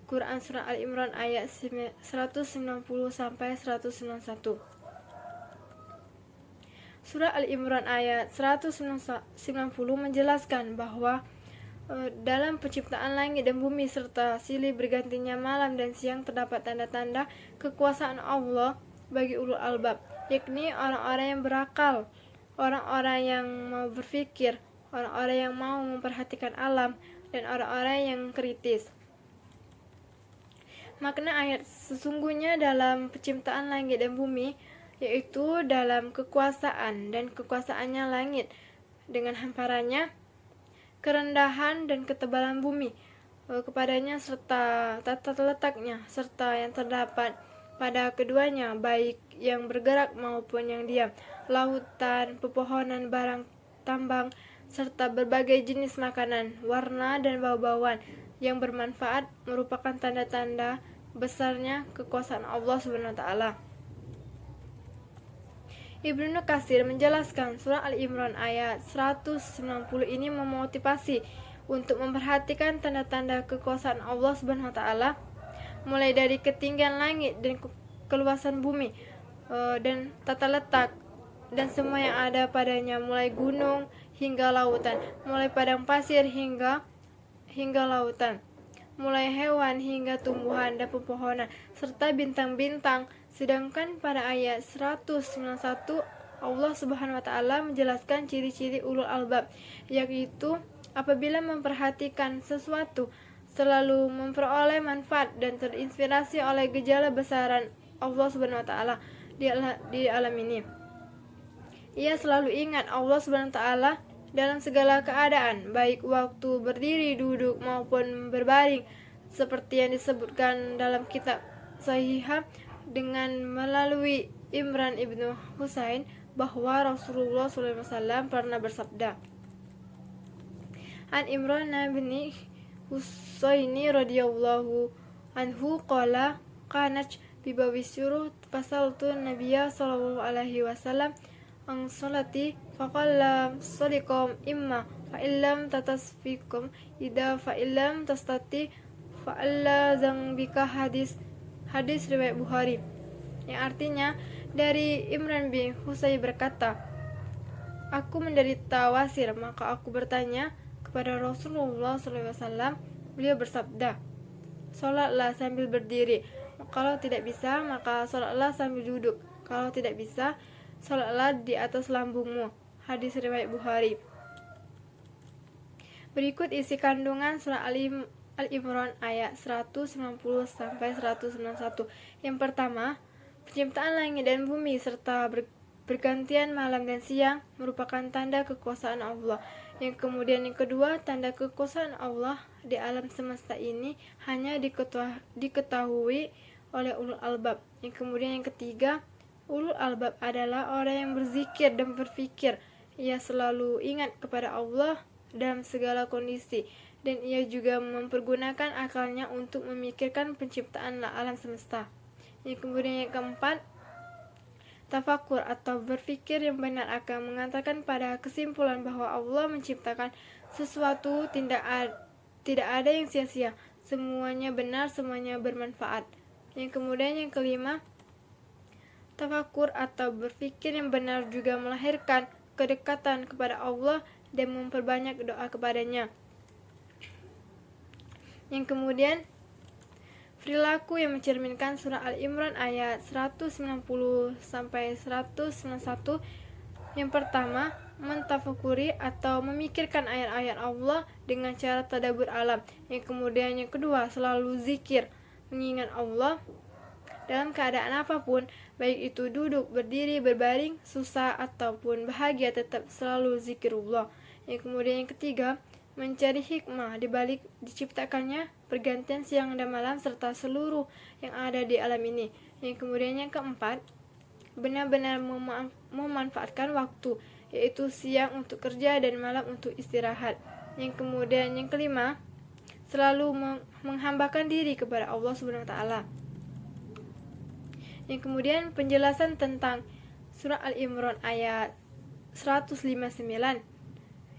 Quran Surah Al-Imran ayat 190 sampai 191. Surah Al-Imran ayat 190 menjelaskan bahwa dalam penciptaan langit dan bumi serta silih bergantinya malam dan siang terdapat tanda-tanda kekuasaan Allah bagi ulul albab, yakni orang-orang yang berakal, orang-orang yang mau berpikir, orang-orang yang mau memperhatikan alam, dan orang-orang yang kritis. Makna ayat sesungguhnya dalam penciptaan langit dan bumi, yaitu dalam kekuasaan dan kekuasaannya langit dengan hamparannya, kerendahan dan ketebalan bumi kepadanya serta tata letaknya, serta yang terdapat pada keduanya, baik yang bergerak maupun yang diam, lautan, pepohonan, barang tambang, serta berbagai jenis makanan, warna dan bau-bauan, yang bermanfaat merupakan tanda-tanda besarnya kekuasaan Allah Subhanahu wa taala. Ibnu Katsir menjelaskan surah Al-Imran ayat 190 ini memotivasi untuk memperhatikan tanda-tanda kekuasaan Allah Subhanahu wa taala, mulai dari ketinggian langit dan keluasan bumi dan tata letak dan semua yang ada padanya, mulai gunung hingga lautan, mulai padang pasir hingga lautan, mulai hewan hingga tumbuhan dan pepohonan, serta bintang-bintang. Sedangkan pada ayat 191 Allah Subhanahu wa taala menjelaskan ciri-ciri ulul albab, yaitu apabila memperhatikan sesuatu selalu memperoleh manfaat dan terinspirasi oleh gejala besaran Allah Subhanahu wa taala di alam ini. Ia selalu ingat Allah Subhanahu wa taala dalam segala keadaan, baik waktu berdiri, duduk maupun berbaring, seperti yang disebutkan dalam kitab Sahihah dengan melalui Imran ibnu Husain bahwa Rasulullah SAW pernah bersabda, An Imran bin Husaini radhiyallahu anhu qala kanat bibawisyuruh fasaltu Nabiya sallallahu alaihi wasallam ang salati faqala salikum imma fa illam tatasfikum ida fa illam tastati fa alla zambika hadis riwayat Bukhari, yang artinya dari Imran bin Husayn berkata, aku menderita wasir, maka aku bertanya kepada Rasulullah SAW. Beliau bersabda, sholatlah sambil berdiri, kalau tidak bisa maka sholatlah sambil duduk, kalau tidak bisa sholatlah di atas lambungmu. Hadis riwayat Bukhari. Berikut isi kandungan surah Al-Imran ayat 190 sampai 191. Yang pertama, penciptaan langit dan bumi serta bergantian malam dan siang merupakan tanda kekuasaan Allah. Yang kedua, tanda kekuasaan Allah di alam semesta ini hanya diketahui oleh ulul albab. Yang ketiga, ulul albab adalah orang yang berzikir dan berfikir. Ia selalu ingat kepada Allah dalam segala kondisi, dan ia juga mempergunakan akalnya untuk memikirkan penciptaan alam semesta. Yang keempat, tafakur atau berfikir yang benar akan mengantarkan pada kesimpulan bahwa Allah menciptakan sesuatu tidak ada yang sia-sia, semuanya benar, semuanya bermanfaat. Yang kelima, tafakur atau berfikir yang benar juga melahirkan kedekatan kepada Allah dan memperbanyak doa kepadanya. Yang perilaku yang mencerminkan surah Al-Imran ayat 190 sampai 191. Yang pertama, mentafakuri atau memikirkan ayat-ayat Allah dengan cara tadabbur alam. Yang kedua, selalu zikir, mengingat Allah dalam keadaan apapun, baik itu duduk, berdiri, berbaring, susah ataupun bahagia, tetap selalu zikirullah. Yang ketiga, mencari hikmah di balik diciptakannya pergantian siang dan malam serta seluruh yang ada di alam ini. Yang keempat, benar-benar memanfaatkan waktu, yaitu siang untuk kerja dan malam untuk istirahat. Yang kelima, selalu menghambakan diri kepada Allah Subhanahu wa taala. Yang penjelasan tentang surah Al-Imran ayat 159,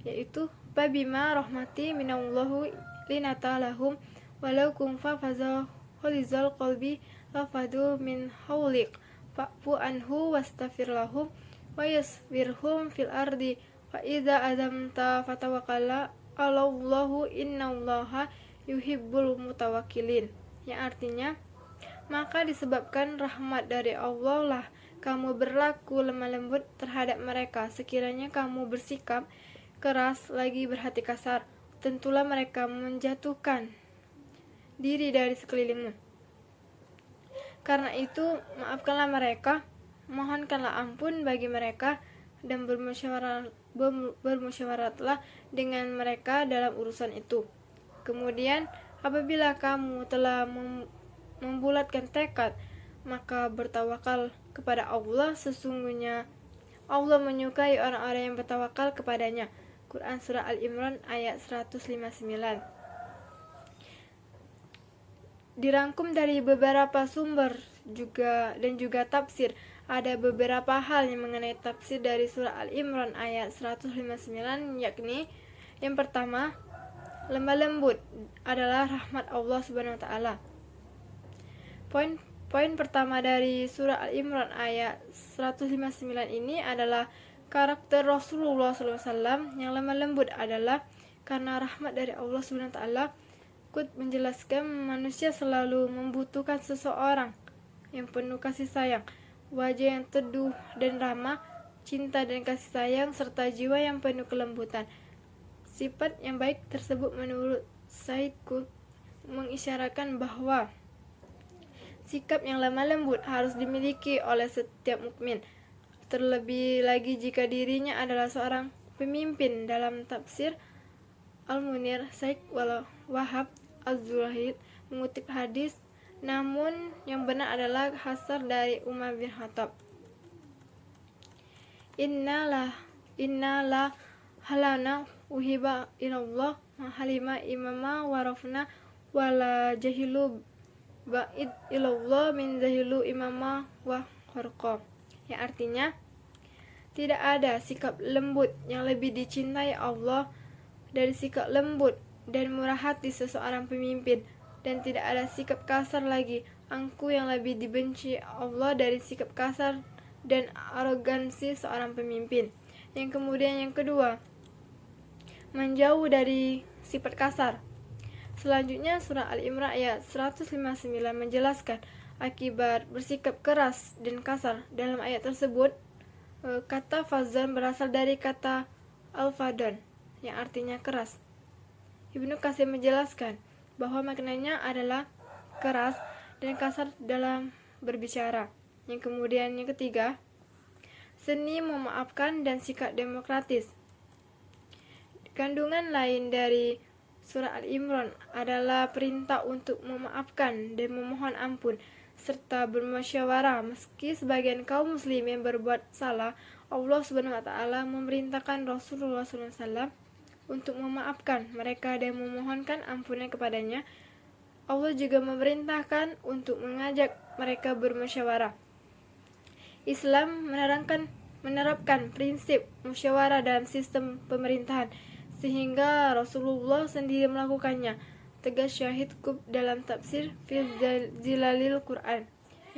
yaitu Fabima rahmati minallahu linata lahum walau kumfa fazahulizal qalbi lafadu min haulik fa'fu anhu wastafir lahum wa yasbirhum fil ardi fa idza azamta fatawakkala Allahu innallaha yuhibbul mutawakkilin, yang artinya, maka disebabkan rahmat dari Allah lah kamu berlaku lemah lembut terhadap mereka. Sekiranya kamu bersikap keras lagi berhati kasar, tentulah mereka menjatuhkan diri dari sekelilingmu. Karena itu, maafkanlah mereka, mohonkanlah ampun bagi mereka, dan bermusyawaratlah dengan mereka dalam urusan itu. Kemudian, apabila kamu telah membulatkan tekad, maka bertawakal kepada Allah. Sesungguhnya Allah menyukai orang-orang yang bertawakal kepadanya. Quran Surah Al-Imran ayat 159. dirangkum dari beberapa sumber dan juga tafsir. Ada beberapa hal yang mengenai tafsir dari surah Al-Imran ayat 159, yakni yang pertama, lemah lembut adalah rahmat Allah Subhanahu wa taala. Poin pertama dari surah Al-Imran ayat 159 ini adalah karakter Rasulullah SAW yang lemah lembut adalah karena rahmat dari Allah Subhanahu wa taala. Menjelaskan manusia selalu membutuhkan seseorang yang penuh kasih sayang, wajah yang teduh dan ramah, cinta dan kasih sayang, serta jiwa yang penuh kelembutan. Sifat yang baik tersebut menurut Said Qutb mengisyaratkan bahwa sikap yang lemah lembut harus dimiliki oleh setiap mukmin, terlebih lagi jika dirinya adalah seorang pemimpin. Dalam tafsir Al-Munir, Syekh Wahab Az-Zuhair mengutip hadis, namun yang benar adalah hasar dari Umar bin Khattab. Innalah halana uhiba ilallah mahalima imama warafna wala jahilu ba'id ilallah min jahilu imama wa kharqa. Yang artinya, tidak ada sikap lembut yang lebih dicintai Allah dari sikap lembut dan murah hati seseorang pemimpin, dan tidak ada sikap kasar lagi angkuh yang lebih dibenci Allah dari sikap kasar dan arogansi seorang pemimpin. Yang kemudian yang kedua, menjauh dari sifat kasar. Selanjutnya surah Al-Imran ayat 159 menjelaskan akibat bersikap keras dan kasar. Dalam ayat tersebut, kata fazan berasal dari kata al-fadan yang artinya keras. Ibnu Katsir menjelaskan bahwa maknanya adalah keras dan kasar dalam berbicara. Yang kemudian yang ketiga, seni memaafkan dan sikap demokratis. Kandungan lain dari surah Al-Imran adalah perintah untuk memaafkan dan memohon ampun serta bermusyawarah. Meski sebagian kaum muslim yang berbuat salah, Allah Subhanahu wa taala memerintahkan Rasulullah SAW untuk memaafkan mereka dan memohonkan ampunan kepadanya. Allah juga memerintahkan untuk mengajak mereka bermusyawarah. Islam menerapkan prinsip musyawarah dalam sistem pemerintahan, sehingga Rasulullah sendiri melakukannya, tegas Syahid Qutb dalam tafsir fi Zilalil Quran.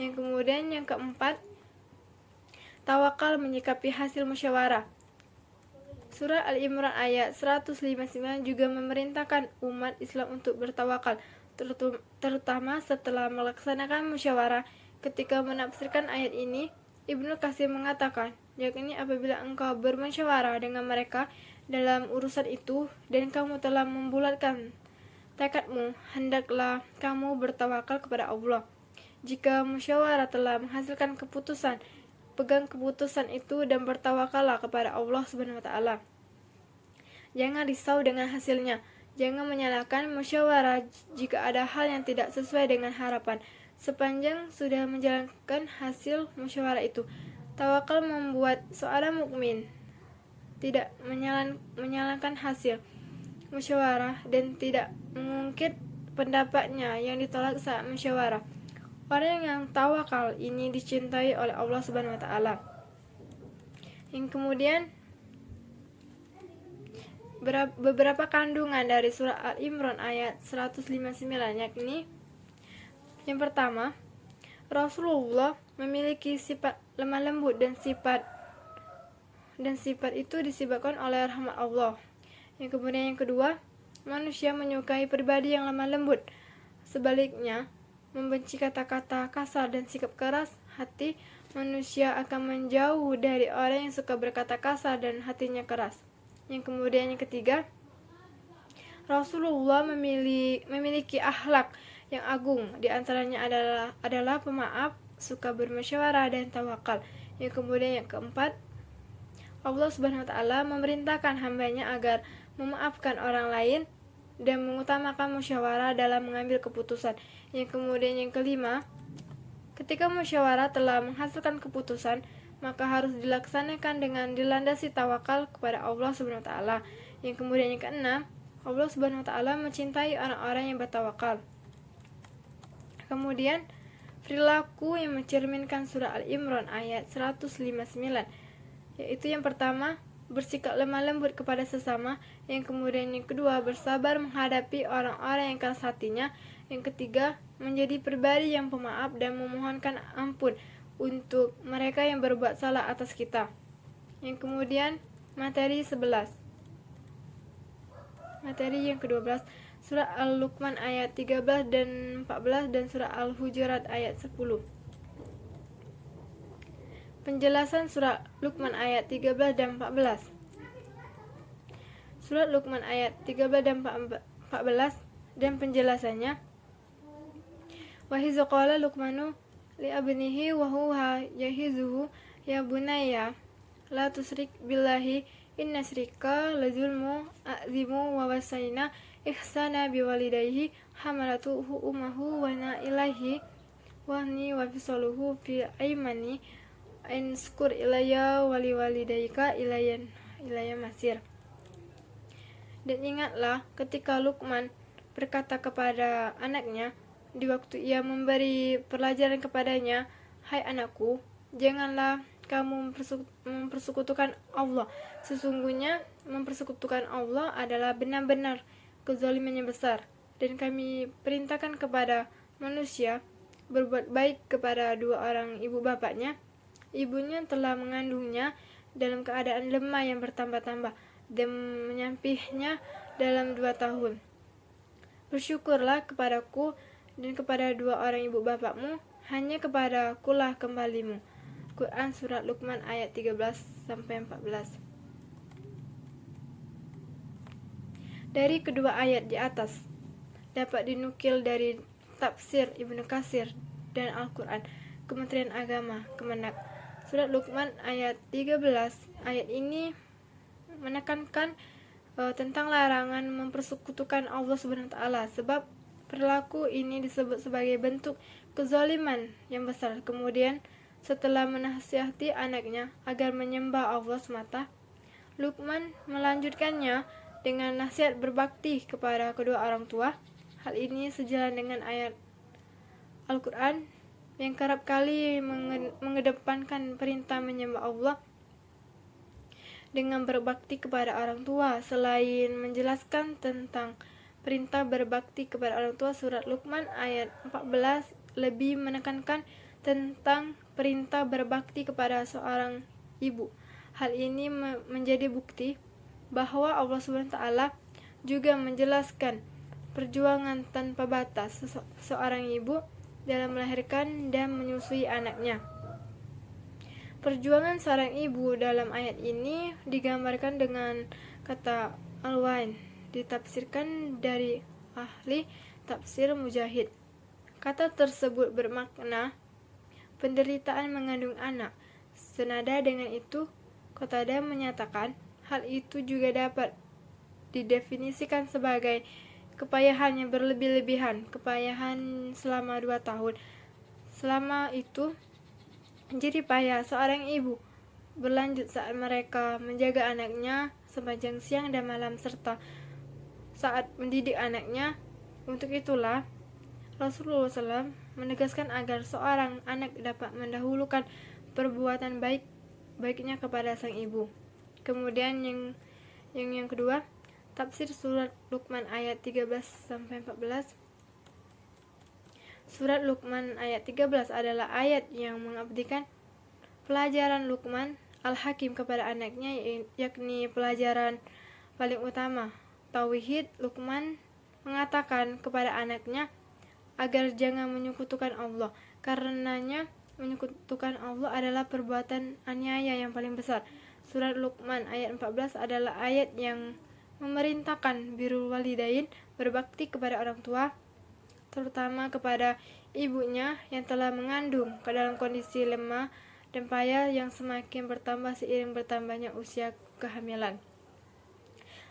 Yang kemudian yang keempat, tawakal menyikapi hasil musyawarah. Surah Al-Imran ayat 159 juga memerintahkan umat Islam untuk bertawakal, terutama setelah melaksanakan musyawarah. Ketika menafsirkan ayat ini, Ibnu Katsir mengatakan, yakni apabila engkau bermusyawarah dengan mereka dalam urusan itu dan kamu telah membulatkan tekadmu, hendaklah kamu bertawakal kepada Allah. Jika musyawarah telah menghasilkan keputusan, pegang keputusan itu dan bertawakallah kepada Allah Subhanahu wa taala. Jangan risau dengan hasilnya. Jangan menyalahkan musyawarah jika ada hal yang tidak sesuai dengan harapan. Sepanjang sudah menjalankan hasil musyawarah itu, tawakal membuat seorang mukmin tidak menyalahkan hasil musyawarah dan tidak mengungkit pendapatnya yang ditolak saat musyawarah. Orang yang tawakal ini dicintai oleh Allah Subhanahu wa taala. Yang kemudian beberapa kandungan dari surah Al-Imran ayat 159, yakni yang pertama, Rasulullah memiliki sifat lemah lembut dan sifat itu disebabkan oleh rahmat Allah. Yang kemudian yang kedua, manusia menyukai pribadi yang lemah lembut. Sebaliknya, membenci kata-kata kasar dan sikap keras hati. Manusia akan menjauh dari orang yang suka berkata kasar dan hatinya keras. Yang kemudian yang ketiga, Rasulullah memiliki akhlak yang agung. Di antaranya adalah pemaaf, suka bermusyawarah dan tawakal. Yang kemudian yang keempat, Allah Subhanahu wa taala memerintahkan hambanya agar memaafkan orang lain dan mengutamakan musyawarah dalam mengambil keputusan. Yang kemudian yang kelima, ketika musyawarah telah menghasilkan keputusan, maka harus dilaksanakan dengan dilandasi tawakal kepada Allah Subhanahu wa taala. Yang kemudian yang keenam, Allah Subhanahu wa taala mencintai orang-orang yang bertawakal. Kemudian perilaku yang mencerminkan surah Al-Imran ayat 159, yaitu yang pertama, bersikap lemah lembut kepada sesama, yang kemudian yang kedua, bersabar menghadapi orang-orang yang keras hatinya, yang ketiga, menjadi pribadi yang pemaaf dan memohonkan ampun untuk mereka yang berbuat salah atas kita. Yang kemudian materi 11. Materi yang ke-12, surah Al-Luqman ayat 13 dan 14 dan surah Al-Hujurat ayat 10. Penjelasan surah Luqman ayat 13 dan 14. Surat Luqman ayat 13 dan 14 dan penjelasannya, wa hiz qala Luqmanu li abnihi wa huwa yahizuhu ya bunayya la tusyrik billahi inna syirka la zulmu azimu wa wasaina ihsana biwalidayhi hamalatuhu ummuhu wa na ilaihi wa ni wa fisaluhu fi aymani inskur ilayya wali walidayka ilayya masir. Dan ingatlah ketika Luqman berkata kepada anaknya di waktu ia memberi pelajaran kepadanya, hai anakku, janganlah kamu mempersekutukan Allah. Sesungguhnya mempersekutukan Allah adalah benar-benar kezaliman yang besar. Dan kami perintahkan kepada manusia berbuat baik kepada dua orang ibu bapaknya. Ibunya telah mengandungnya dalam keadaan lemah yang bertambah-tambah dan menyampihnya dalam 2 tahun. Bersyukurlah kepadaku dan kepada dua orang ibu bapakmu, hanya kepada akulah kembalimu. Quran Surat Luqman ayat 13-14. Dari kedua ayat di atas dapat dinukil dari tafsir Ibnu Katsir dan Al-Quran, Kementerian Agama, Kemenak. Surat Luqman ayat 13, ayat ini menekankan tentang larangan mempersekutukan Allah Subhanahu wa taala, sebab perilaku ini disebut sebagai bentuk kezaliman yang besar. Kemudian setelah menasihati anaknya agar menyembah Allah semata, Luqman melanjutkannya dengan nasihat berbakti kepada kedua orang tua. Hal ini sejalan dengan ayat Al-Quran yang kerap kali mengedepankan perintah menyembah Allah dengan berbakti kepada orang tua. Selain menjelaskan tentang perintah berbakti kepada orang tua, surat Luqman ayat 14 lebih menekankan tentang perintah berbakti kepada seorang ibu. Hal ini menjadi bukti bahwa Allah SWT juga menjelaskan perjuangan tanpa batas seorang ibu dalam melahirkan dan menyusui anaknya. Perjuangan seorang ibu dalam ayat ini digambarkan dengan kata alwain, ditafsirkan dari ahli tafsir Mujahid. Kata tersebut bermakna penderitaan mengandung anak. Senada dengan itu, Qatadah menyatakan hal itu juga dapat didefinisikan sebagai kepayahan yang berlebih-lebihan, kepayahan selama 2 tahun. Selama itu, jerih payah seorang ibu berlanjut saat mereka menjaga anaknya sepanjang siang dan malam serta saat mendidik anaknya. Untuk itulah, Rasulullah SAW menegaskan agar seorang anak dapat mendahulukan perbuatan baiknya kepada sang ibu. Kemudian yang kedua, tafsir surat Luqman ayat 13-14. Surat Luqman ayat 13 adalah ayat yang mengabdikan pelajaran Luqman Al-Hakim kepada anaknya, yakni pelajaran paling utama, tauhid. Luqman mengatakan kepada anaknya agar jangan menyekutukan Allah, karenanya menyekutukan Allah adalah perbuatan aniaya yang paling besar. Surat Luqman ayat 14 adalah ayat yang memerintahkan birrul walidain, berbakti kepada orang tua, terutama kepada ibunya yang telah mengandung ke dalam kondisi lemah dan payah yang semakin bertambah seiring bertambahnya usia kehamilan.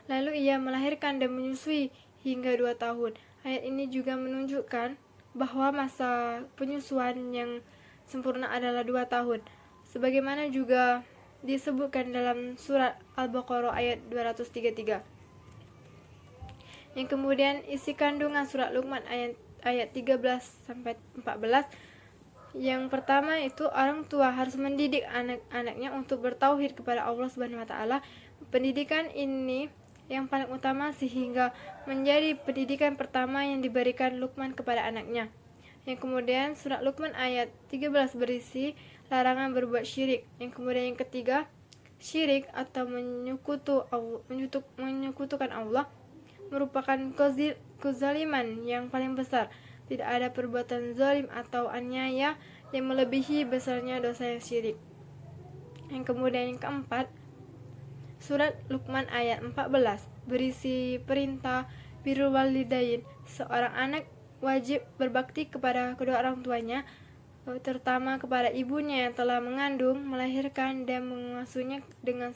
Lalu ia melahirkan dan menyusui hingga 2 tahun. Ayat ini juga menunjukkan bahwa masa penyusuan yang sempurna adalah 2 tahun, sebagaimana juga disebutkan dalam surat Al-Baqarah ayat 233. Yang kemudian isi kandungan surat Luqman ayat ayat 13 sampai 14. Yang pertama itu orang tua harus mendidik anak-anaknya untuk bertauhid kepada Allah Subhanahu wa taala. Pendidikan ini yang paling utama sehingga menjadi pendidikan pertama yang diberikan Luqman kepada anaknya. Yang kemudian surat Luqman ayat 13 berisi larangan berbuat syirik. Yang kemudian yang ketiga, syirik atau menyekutukan Allah merupakan kezaliman yang paling besar. Tidak ada perbuatan zalim atau aniaya yang melebihi besarnya dosa yang syirik. Yang kemudian yang keempat, surat Luqman ayat 14 berisi perintah birrul walidain. Seorang anak wajib berbakti kepada kedua orang tuanya, terutama kepada ibunya yang telah mengandung, melahirkan dan mengasuhnya dengan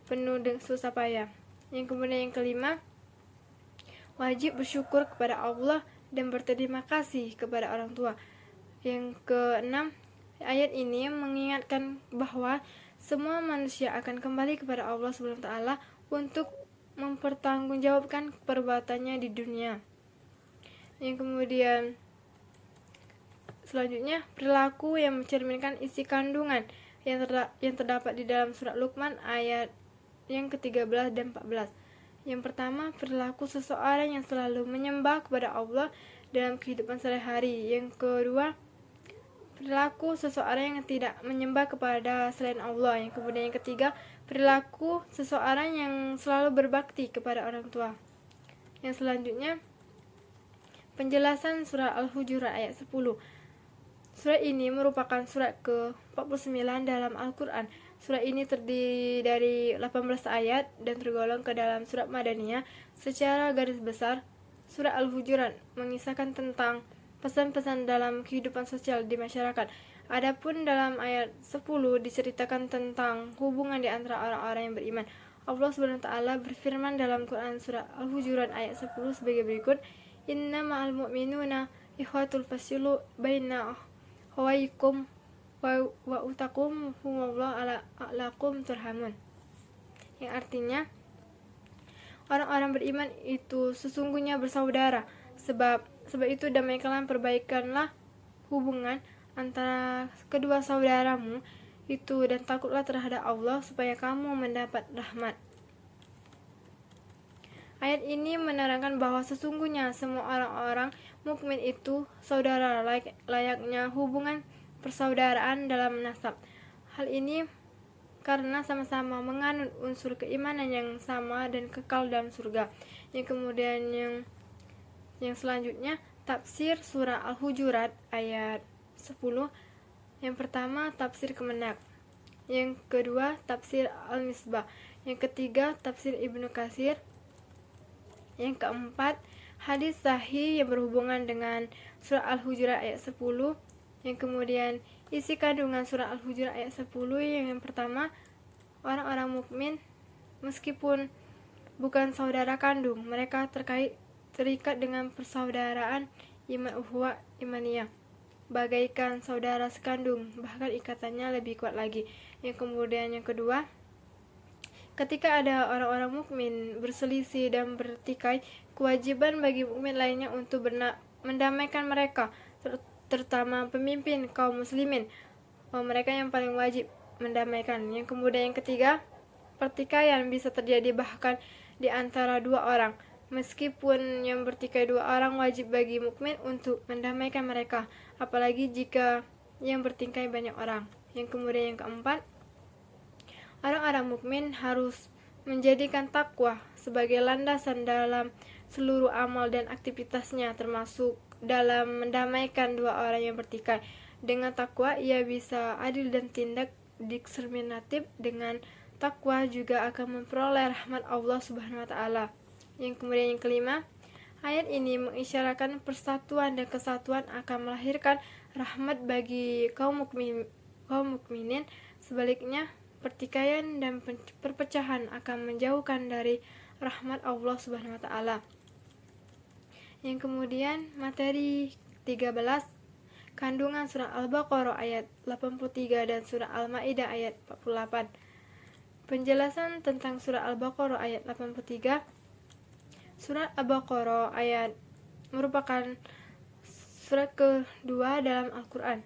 penuh susah payah. Yang kemudian yang kelima, wajib bersyukur kepada Allah dan berterima kasih kepada orang tua. Yang keenam, ayat ini mengingatkan bahwa semua manusia akan kembali kepada Allah Subhanahu wa taala untuk mempertanggungjawabkan perbuatannya di dunia. Yang kemudian selanjutnya, perilaku yang mencerminkan isi kandungan yang terdapat di dalam surat Luqman ayat yang ke-13 dan 14. Yang pertama, perilaku seseorang yang selalu menyembah kepada Allah dalam kehidupan sehari-hari. Yang kedua, perilaku seseorang yang tidak menyembah kepada selain Allah. Yang kemudian yang ketiga, perilaku seseorang yang selalu berbakti kepada orang tua. Yang selanjutnya, penjelasan surah Al-Hujurat ayat 10. Surat ini merupakan surat ke-49 dalam Al-Quran. Surat ini terdiri dari 18 ayat dan tergolong ke dalam surat Madaniyah. Secara garis besar, surat Al-Hujurat mengisahkan tentang pesan-pesan dalam kehidupan sosial di masyarakat. Adapun dalam ayat 10 diceritakan tentang hubungan di antara orang-orang yang beriman. Allah Subhanahu wa taala berfirman dalam Quran surat Al-Hujurat ayat 10 sebagai berikut, "Innamal mu'minuna ikhwatul fasilu baina hawaikum wa utakum humullah alakum turhamun." Yang artinya, orang-orang beriman itu sesungguhnya bersaudara. Sebab itu damaikanlah, perbaikanlah hubungan antara kedua saudaramu itu dan takutlah terhadap Allah supaya kamu mendapat rahmat. Ayat ini menerangkan bahwa sesungguhnya semua orang-orang mukmin itu saudara, layaknya hubungan persaudaraan dalam nasab. Hal ini karena sama-sama menganut unsur keimanan yang sama dan kekal dalam surga. Yang kemudian yang selanjutnya, tafsir surah Al-Hujurat ayat 10. Yang pertama, tafsir Kemenak. Yang kedua, tafsir Al-Misbah. Yang ketiga, tafsir Ibnu Katsir. Yang keempat, hadis sahih yang berhubungan dengan surah Al-Hujurat ayat 10. Yang kemudian, isi kandungan surah Al-Hujurat ayat 10. Yang pertama, orang-orang mukmin meskipun bukan saudara kandung, mereka terikat dengan persaudaraan iman uhwa imaniyah, bagaikan saudara sekandung, bahkan ikatannya lebih kuat lagi. Yang kemudian yang kedua, ketika ada orang-orang mukmin berselisih dan bertikai, kewajiban bagi mukmin lainnya untuk mendamaikan mereka, terutama pemimpin kaum muslimin. Mereka yang paling wajib mendamaikan. Yang kemudian yang ketiga, pertikaian bisa terjadi bahkan di antara dua orang. Meskipun yang bertikai dua orang, wajib bagi mukmin untuk mendamaikan mereka, apalagi jika yang bertikai banyak orang. Yang kemudian yang keempat, orang-orang mukmin harus menjadikan takwa sebagai landasan dalam seluruh amal dan aktivitasnya, termasuk dalam mendamaikan dua orang yang bertikai. Dengan takwa ia bisa adil dan tindak diskriminatif. Dengan takwa juga akan memperoleh rahmat Allah Subhanahu wa taala. Yang kemudian yang kelima, ayat ini mengisyaratkan persatuan dan kesatuan akan melahirkan rahmat bagi kaum mukminin. Sebaliknya, pertikaian dan perpecahan akan menjauhkan dari rahmat Allah Subhanahu wa taala. Yang kemudian materi 13, kandungan surah Al-Baqarah ayat 83 dan surah Al-Maidah ayat 48. Penjelasan tentang surah Al-Baqarah ayat 83. Surat Al-Baqarah ayat merupakan surat kedua dalam Al-Quran.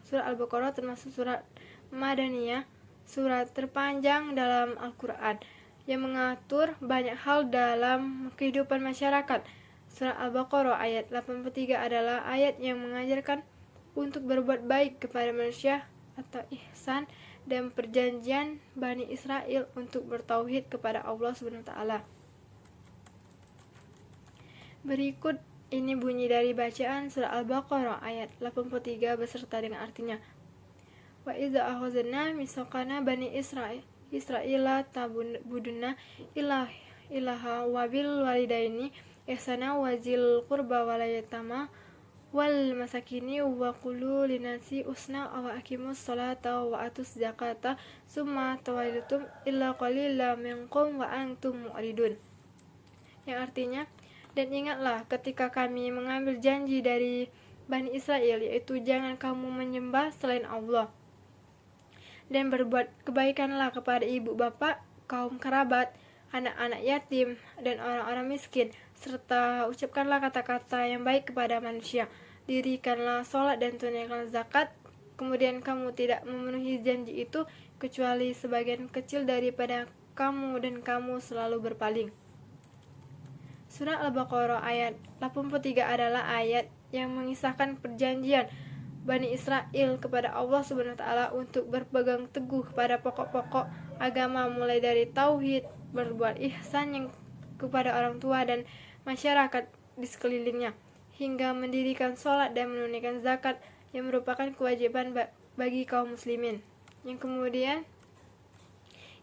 Surat Al-Baqarah termasuk surat Madaniyah, surat terpanjang dalam Al-Quran yang mengatur banyak hal dalam kehidupan masyarakat. Surat Al-Baqarah ayat 83 adalah ayat yang mengajarkan untuk berbuat baik kepada manusia atau ihsan dan perjanjian Bani Israel untuk bertauhid kepada Allah SWT. Berikut ini bunyi dari bacaan surah Al-Baqarah ayat 83 beserta dengan artinya. Wa iza akhadna misaqana Bani Israila tabuduna ilaha wabil walidaini ihsana wazil qurba walayatama wal masakini wa qulu linasi usna wa aqimus salata wa atus zakata summa tawallutum illa qalila minkum wa antum mu'ridun. Yang artinya, dan ingatlah ketika kami mengambil janji dari Bani Israel, yaitu jangan kamu menyembah selain Allah, dan berbuat kebaikanlah kepada ibu bapak, kaum kerabat, anak-anak yatim, dan orang-orang miskin, serta ucapkanlah kata-kata yang baik kepada manusia. Dirikanlah sholat dan tunaikanlah zakat. Kemudian kamu tidak memenuhi janji itu kecuali sebagian kecil daripada kamu, dan kamu selalu berpaling. Surah Al-Baqarah ayat 83 adalah ayat yang mengisahkan perjanjian Bani Israel kepada Allah SWT untuk berpegang teguh pada pokok-pokok agama, mulai dari tauhid, berbuat ihsan yang kepada orang tua dan masyarakat di sekelilingnya, hingga mendirikan sholat dan menunaikan zakat yang merupakan kewajiban bagi kaum muslimin. Yang kemudian,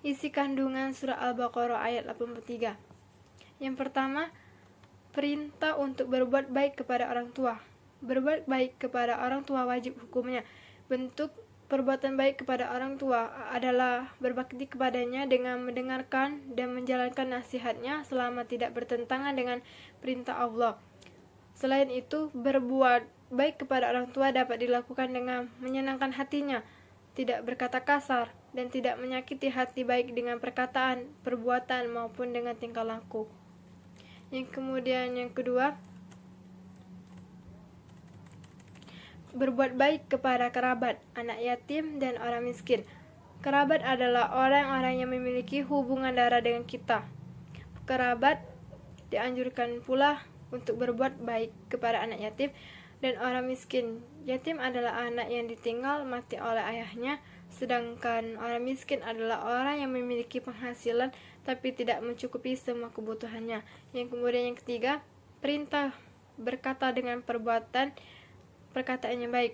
isi kandungan surah Al-Baqarah ayat 83. Yang pertama, perintah untuk berbuat baik kepada orang tua. Berbuat baik kepada orang tua wajib hukumnya. Bentuk perbuatan baik kepada orang tua adalah berbakti kepadanya dengan mendengarkan dan menjalankan nasihatnya selama tidak bertentangan dengan perintah Allah. Selain itu, berbuat baik kepada orang tua dapat dilakukan dengan menyenangkan hatinya, tidak berkata kasar, dan tidak menyakiti hati baik dengan perkataan, perbuatan, maupun dengan tingkah laku. Yang kemudian yang kedua, berbuat baik kepada kerabat, anak yatim, dan orang miskin. Kerabat adalah orang-orang yang memiliki hubungan darah dengan kita. Kerabat dianjurkan pula untuk berbuat baik kepada anak yatim dan orang miskin. Yatim adalah anak yang ditinggal mati oleh ayahnya, sedangkan orang miskin adalah orang yang memiliki penghasilan tapi tidak mencukupi semua kebutuhannya. Yang kemudian yang ketiga, perintah berkata dengan perkataan yang baik.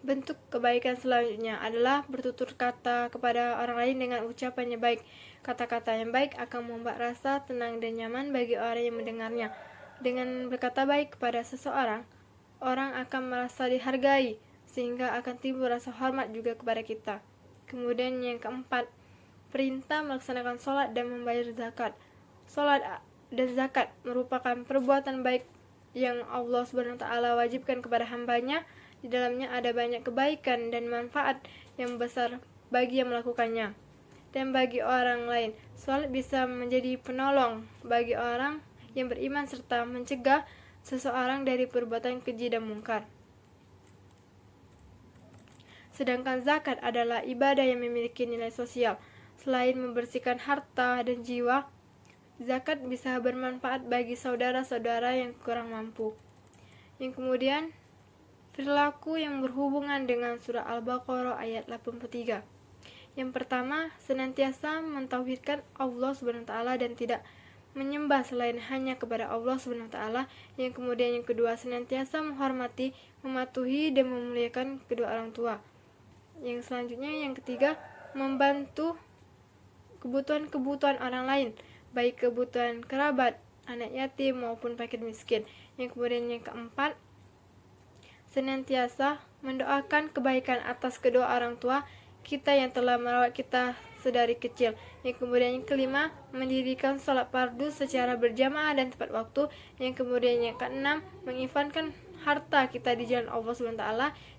Bentuk kebaikan selanjutnya adalah bertutur kata kepada orang lain dengan ucapan yang baik. Kata-kata yang baik akan membuat rasa tenang dan nyaman bagi orang yang mendengarnya. Dengan berkata baik kepada seseorang, orang akan merasa dihargai, sehingga akan timbul rasa hormat juga kepada kita. Kemudian yang keempat, perintah melaksanakan sholat dan membayar zakat. Sholat dan zakat merupakan perbuatan baik yang Allah SWT wajibkan kepada hambanya. Di dalamnya ada banyak kebaikan dan manfaat yang besar bagi yang melakukannya dan bagi orang lain. Sholat bisa menjadi penolong bagi orang yang beriman serta mencegah seseorang dari perbuatan keji dan mungkar. Sedangkan zakat adalah ibadah yang memiliki nilai sosial. Selain membersihkan harta dan jiwa, zakat bisa bermanfaat bagi saudara-saudara yang kurang mampu. Yang kemudian, perilaku yang berhubungan dengan surah Al-Baqarah ayat 83. Yang pertama, senantiasa mentauhidkan Allah SWT dan tidak menyembah selain hanya kepada Allah SWT. Yang kemudian yang kedua, senantiasa menghormati, mematuhi, dan memuliakan kedua orang tua. Yang selanjutnya, yang ketiga, membantu kebutuhan-kebutuhan orang lain, baik kebutuhan kerabat, anak yatim, maupun fakir miskin. Yang kemudian yang keempat, senantiasa mendoakan kebaikan atas kedua orang tua kita yang telah merawat kita sedari kecil. Yang kemudian yang kelima, mendirikan salat fardu secara berjamaah dan tepat waktu. Yang kemudian yang keenam, menginfakkan harta kita di jalan Allah SWT.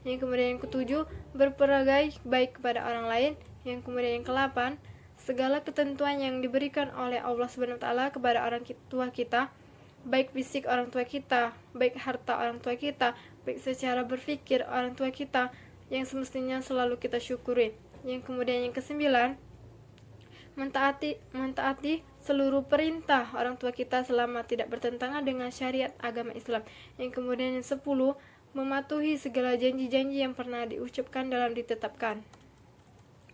Yang kemudian yang ketujuh, berperangai baik kepada orang lain. Yang kemudian yang ke-8, segala ketentuan yang diberikan oleh Allah SWT kepada orang tua kita baik fisik orang tua kita, baik harta orang tua kita, baik secara berpikir orang tua kita, yang semestinya selalu kita syukuri. Yang kemudian yang kesembilan, mentaati seluruh perintah orang tua kita selama tidak bertentangan dengan syariat agama Islam. Yang kemudian yang 10, mematuhi segala janji-janji yang pernah diucapkan dalam ditetapkan.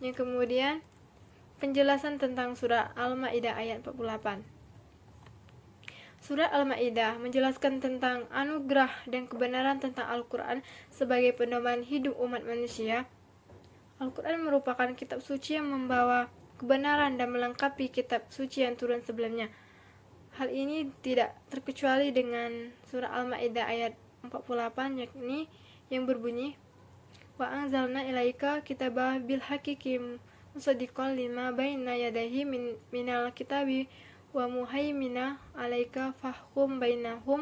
Yang kemudian penjelasan tentang surah Al-Maidah ayat 48. Surah Al-Maidah menjelaskan tentang anugerah dan kebenaran tentang Al-Quran sebagai pedoman hidup umat manusia. Al-Quran merupakan kitab suci yang membawa kebenaran dan melengkapi kitab suci yang turun sebelumnya. Hal ini tidak terkecuali dengan surah Al-Maidah ayat 48, yakni yang berbunyi, wa anzalna ilaika kitabah bil haqiqi musaddiqan lima baina yadayhi minal kitabi wa muhaimina alaika fahkum bainahum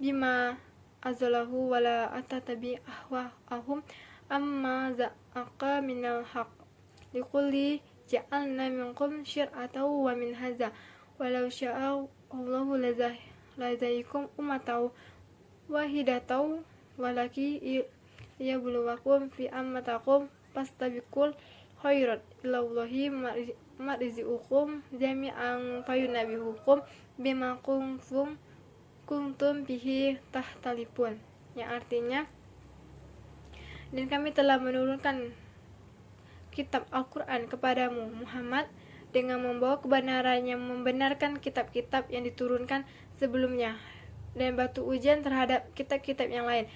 bima azalahu wala atatabi ahwa'ahum amma za'aqa minal haq likulli ja'alna minkum syir'atan wa minhaja walau sya'a Allahu lazaikum umatau wahidataw walaki yabluwakum fi ammatakum pastabiqul khairat ilallahi marziukum jami'an fayunabihukum bima kuntum bihi tahtalipun, yang artinya, dan kami telah menurunkan kitab Al-Quran kepadamu Muhammad dengan membawa kebenaran yang membenarkan kitab-kitab yang diturunkan sebelumnya dan batu ujian terhadap kitab-kitab yang lain.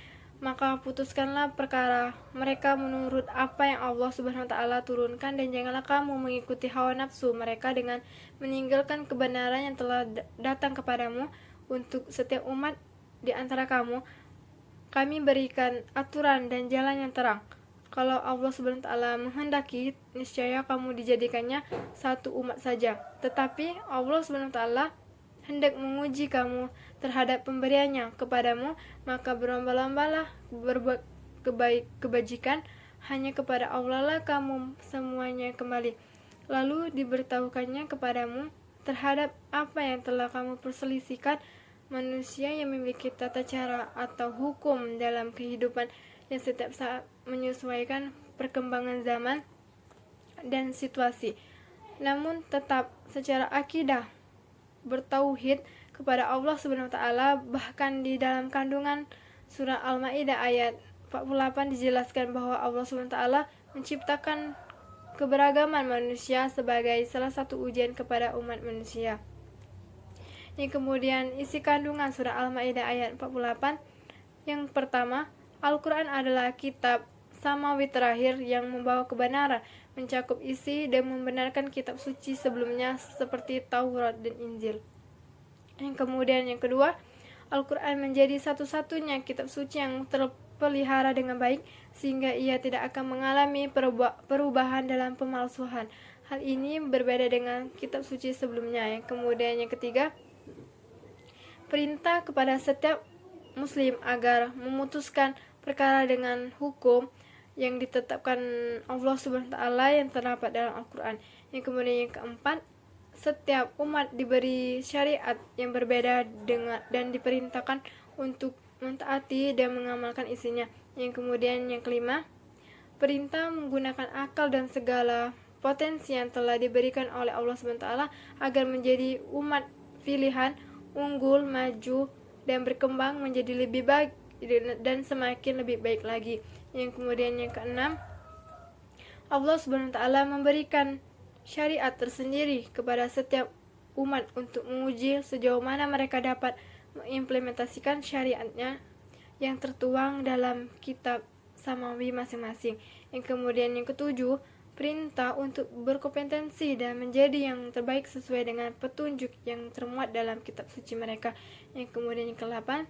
Maka putuskanlah perkara mereka menurut apa yang Allah Subhanahu wa taala turunkan, dan janganlah kamu mengikuti hawa nafsu mereka dengan meninggalkan kebenaran yang telah datang kepadamu. Untuk setiap umat di antara kamu kami berikan aturan dan jalan yang terang. Kalau Allah Subhanahu wa taala menghendaki, niscaya kamu dijadikannya satu umat saja. Tetapi Allah Subhanahu wa taala hendak menguji kamu terhadap pemberiannya kepadamu, maka berlomba-lombalah berbuat kebajikan, hanya kepada Allah lah kamu semuanya kembali. Lalu diberitahukannya kepadamu terhadap apa yang telah kamu perselisihkan. Manusia yang memiliki tata cara atau hukum dalam kehidupan yang setiap saat menyesuaikan perkembangan zaman dan situasi, namun tetap secara akidah bertauhid kepada Allah Subhanahu wa taala. Bahkan di dalam kandungan surah Al-Maidah ayat 48 dijelaskan bahwa Allah Subhanahu wa taala menciptakan keberagaman manusia sebagai salah satu ujian kepada umat manusia. Yang kemudian isi kandungan surah Al-Maidah ayat 48, yang pertama, Al-Quran adalah kitab samawi terakhir yang membawa kebenaran, mencakup isi dan membenarkan kitab suci sebelumnya seperti Taurat dan Injil. Yang kemudian yang kedua, Al-Quran menjadi satu-satunya kitab suci yang terpelihara dengan baik, sehingga ia tidak akan mengalami perubahan dalam pemalsuan. Hal ini berbeda dengan kitab suci sebelumnya. Yang kemudian yang ketiga, perintah kepada setiap muslim agar memutuskan perkara dengan hukum yang ditetapkan Allah Subhanahu wa taala yang terdapat dalam Al-Quran. Yang kemudian yang keempat, setiap umat diberi syariat yang berbeda dan diperintahkan untuk mentaati dan mengamalkan isinya. Yang kemudian yang kelima, perintah menggunakan akal dan segala potensi yang telah diberikan oleh Allah Subhanahu wa taala agar menjadi umat pilihan, unggul, maju, dan berkembang menjadi lebih baik dan semakin lebih baik lagi. Yang kemudian yang keenam, Allah Subhanahu wa taala memberikan syariat tersendiri kepada setiap umat untuk menguji sejauh mana mereka dapat mengimplementasikan syariatnya yang tertuang dalam kitab samawi masing-masing. Yang kemudian yang ketujuh, perintah untuk berkompetensi dan menjadi yang terbaik sesuai dengan petunjuk yang termuat dalam kitab suci mereka. Yang kemudian yang ke-8,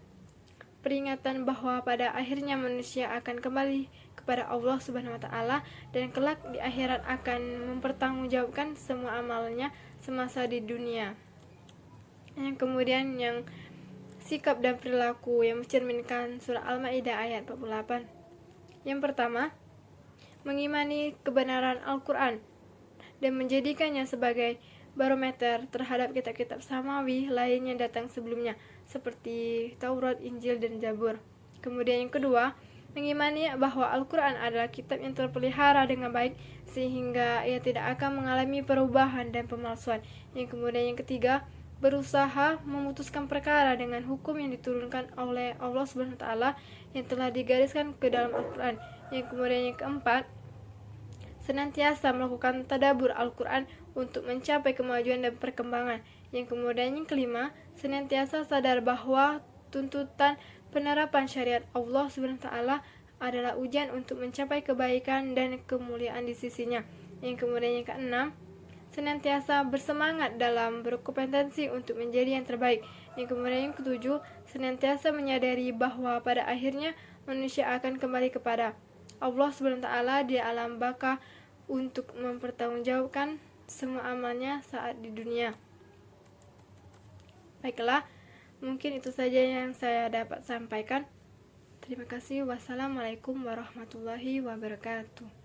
peringatan bahwa pada akhirnya manusia akan kembali kepada Allah Subhanahu wa taala dan kelak di akhirat akan mempertanggungjawabkan semua amalnya semasa di dunia. Yang kemudian yang sikap dan perilaku yang mencerminkan surah Al-Maidah ayat 48. Yang pertama, mengimani kebenaran Al-Quran dan menjadikannya sebagai barometer terhadap kitab-kitab samawi lainnya datang sebelumnya, seperti Taurat, Injil, dan Zabur. Kemudian yang kedua, mengimani bahwa Al-Quran adalah kitab yang terpelihara dengan baik sehingga ia tidak akan mengalami perubahan dan pemalsuan. Yang kemudian yang ketiga, berusaha memutuskan perkara dengan hukum yang diturunkan oleh Allah Subhanahu wa taala yang telah digariskan ke dalam Al-Quran. Yang kemudian yang keempat, senantiasa melakukan tadabbur Al-Quran untuk mencapai kemajuan dan perkembangan. Yang kemudian yang kelima, senantiasa sadar bahwa tuntutan penerapan syariat Allah Subhanahu wa taala adalah ujian untuk mencapai kebaikan dan kemuliaan di sisinya. Yang kemudian yang keenam, senantiasa bersemangat dalam berkompetensi untuk menjadi yang terbaik. Yang kemudian yang ketujuh, senantiasa menyadari bahwa pada akhirnya manusia akan kembali kepada Allah Subhanahu wa taala di alam baka untuk mempertanggungjawabkan semua amalnya saat di dunia. Baiklah, mungkin itu saja yang saya dapat sampaikan. Terima kasih. Wassalamualaikum warahmatullahi wabarakatuh.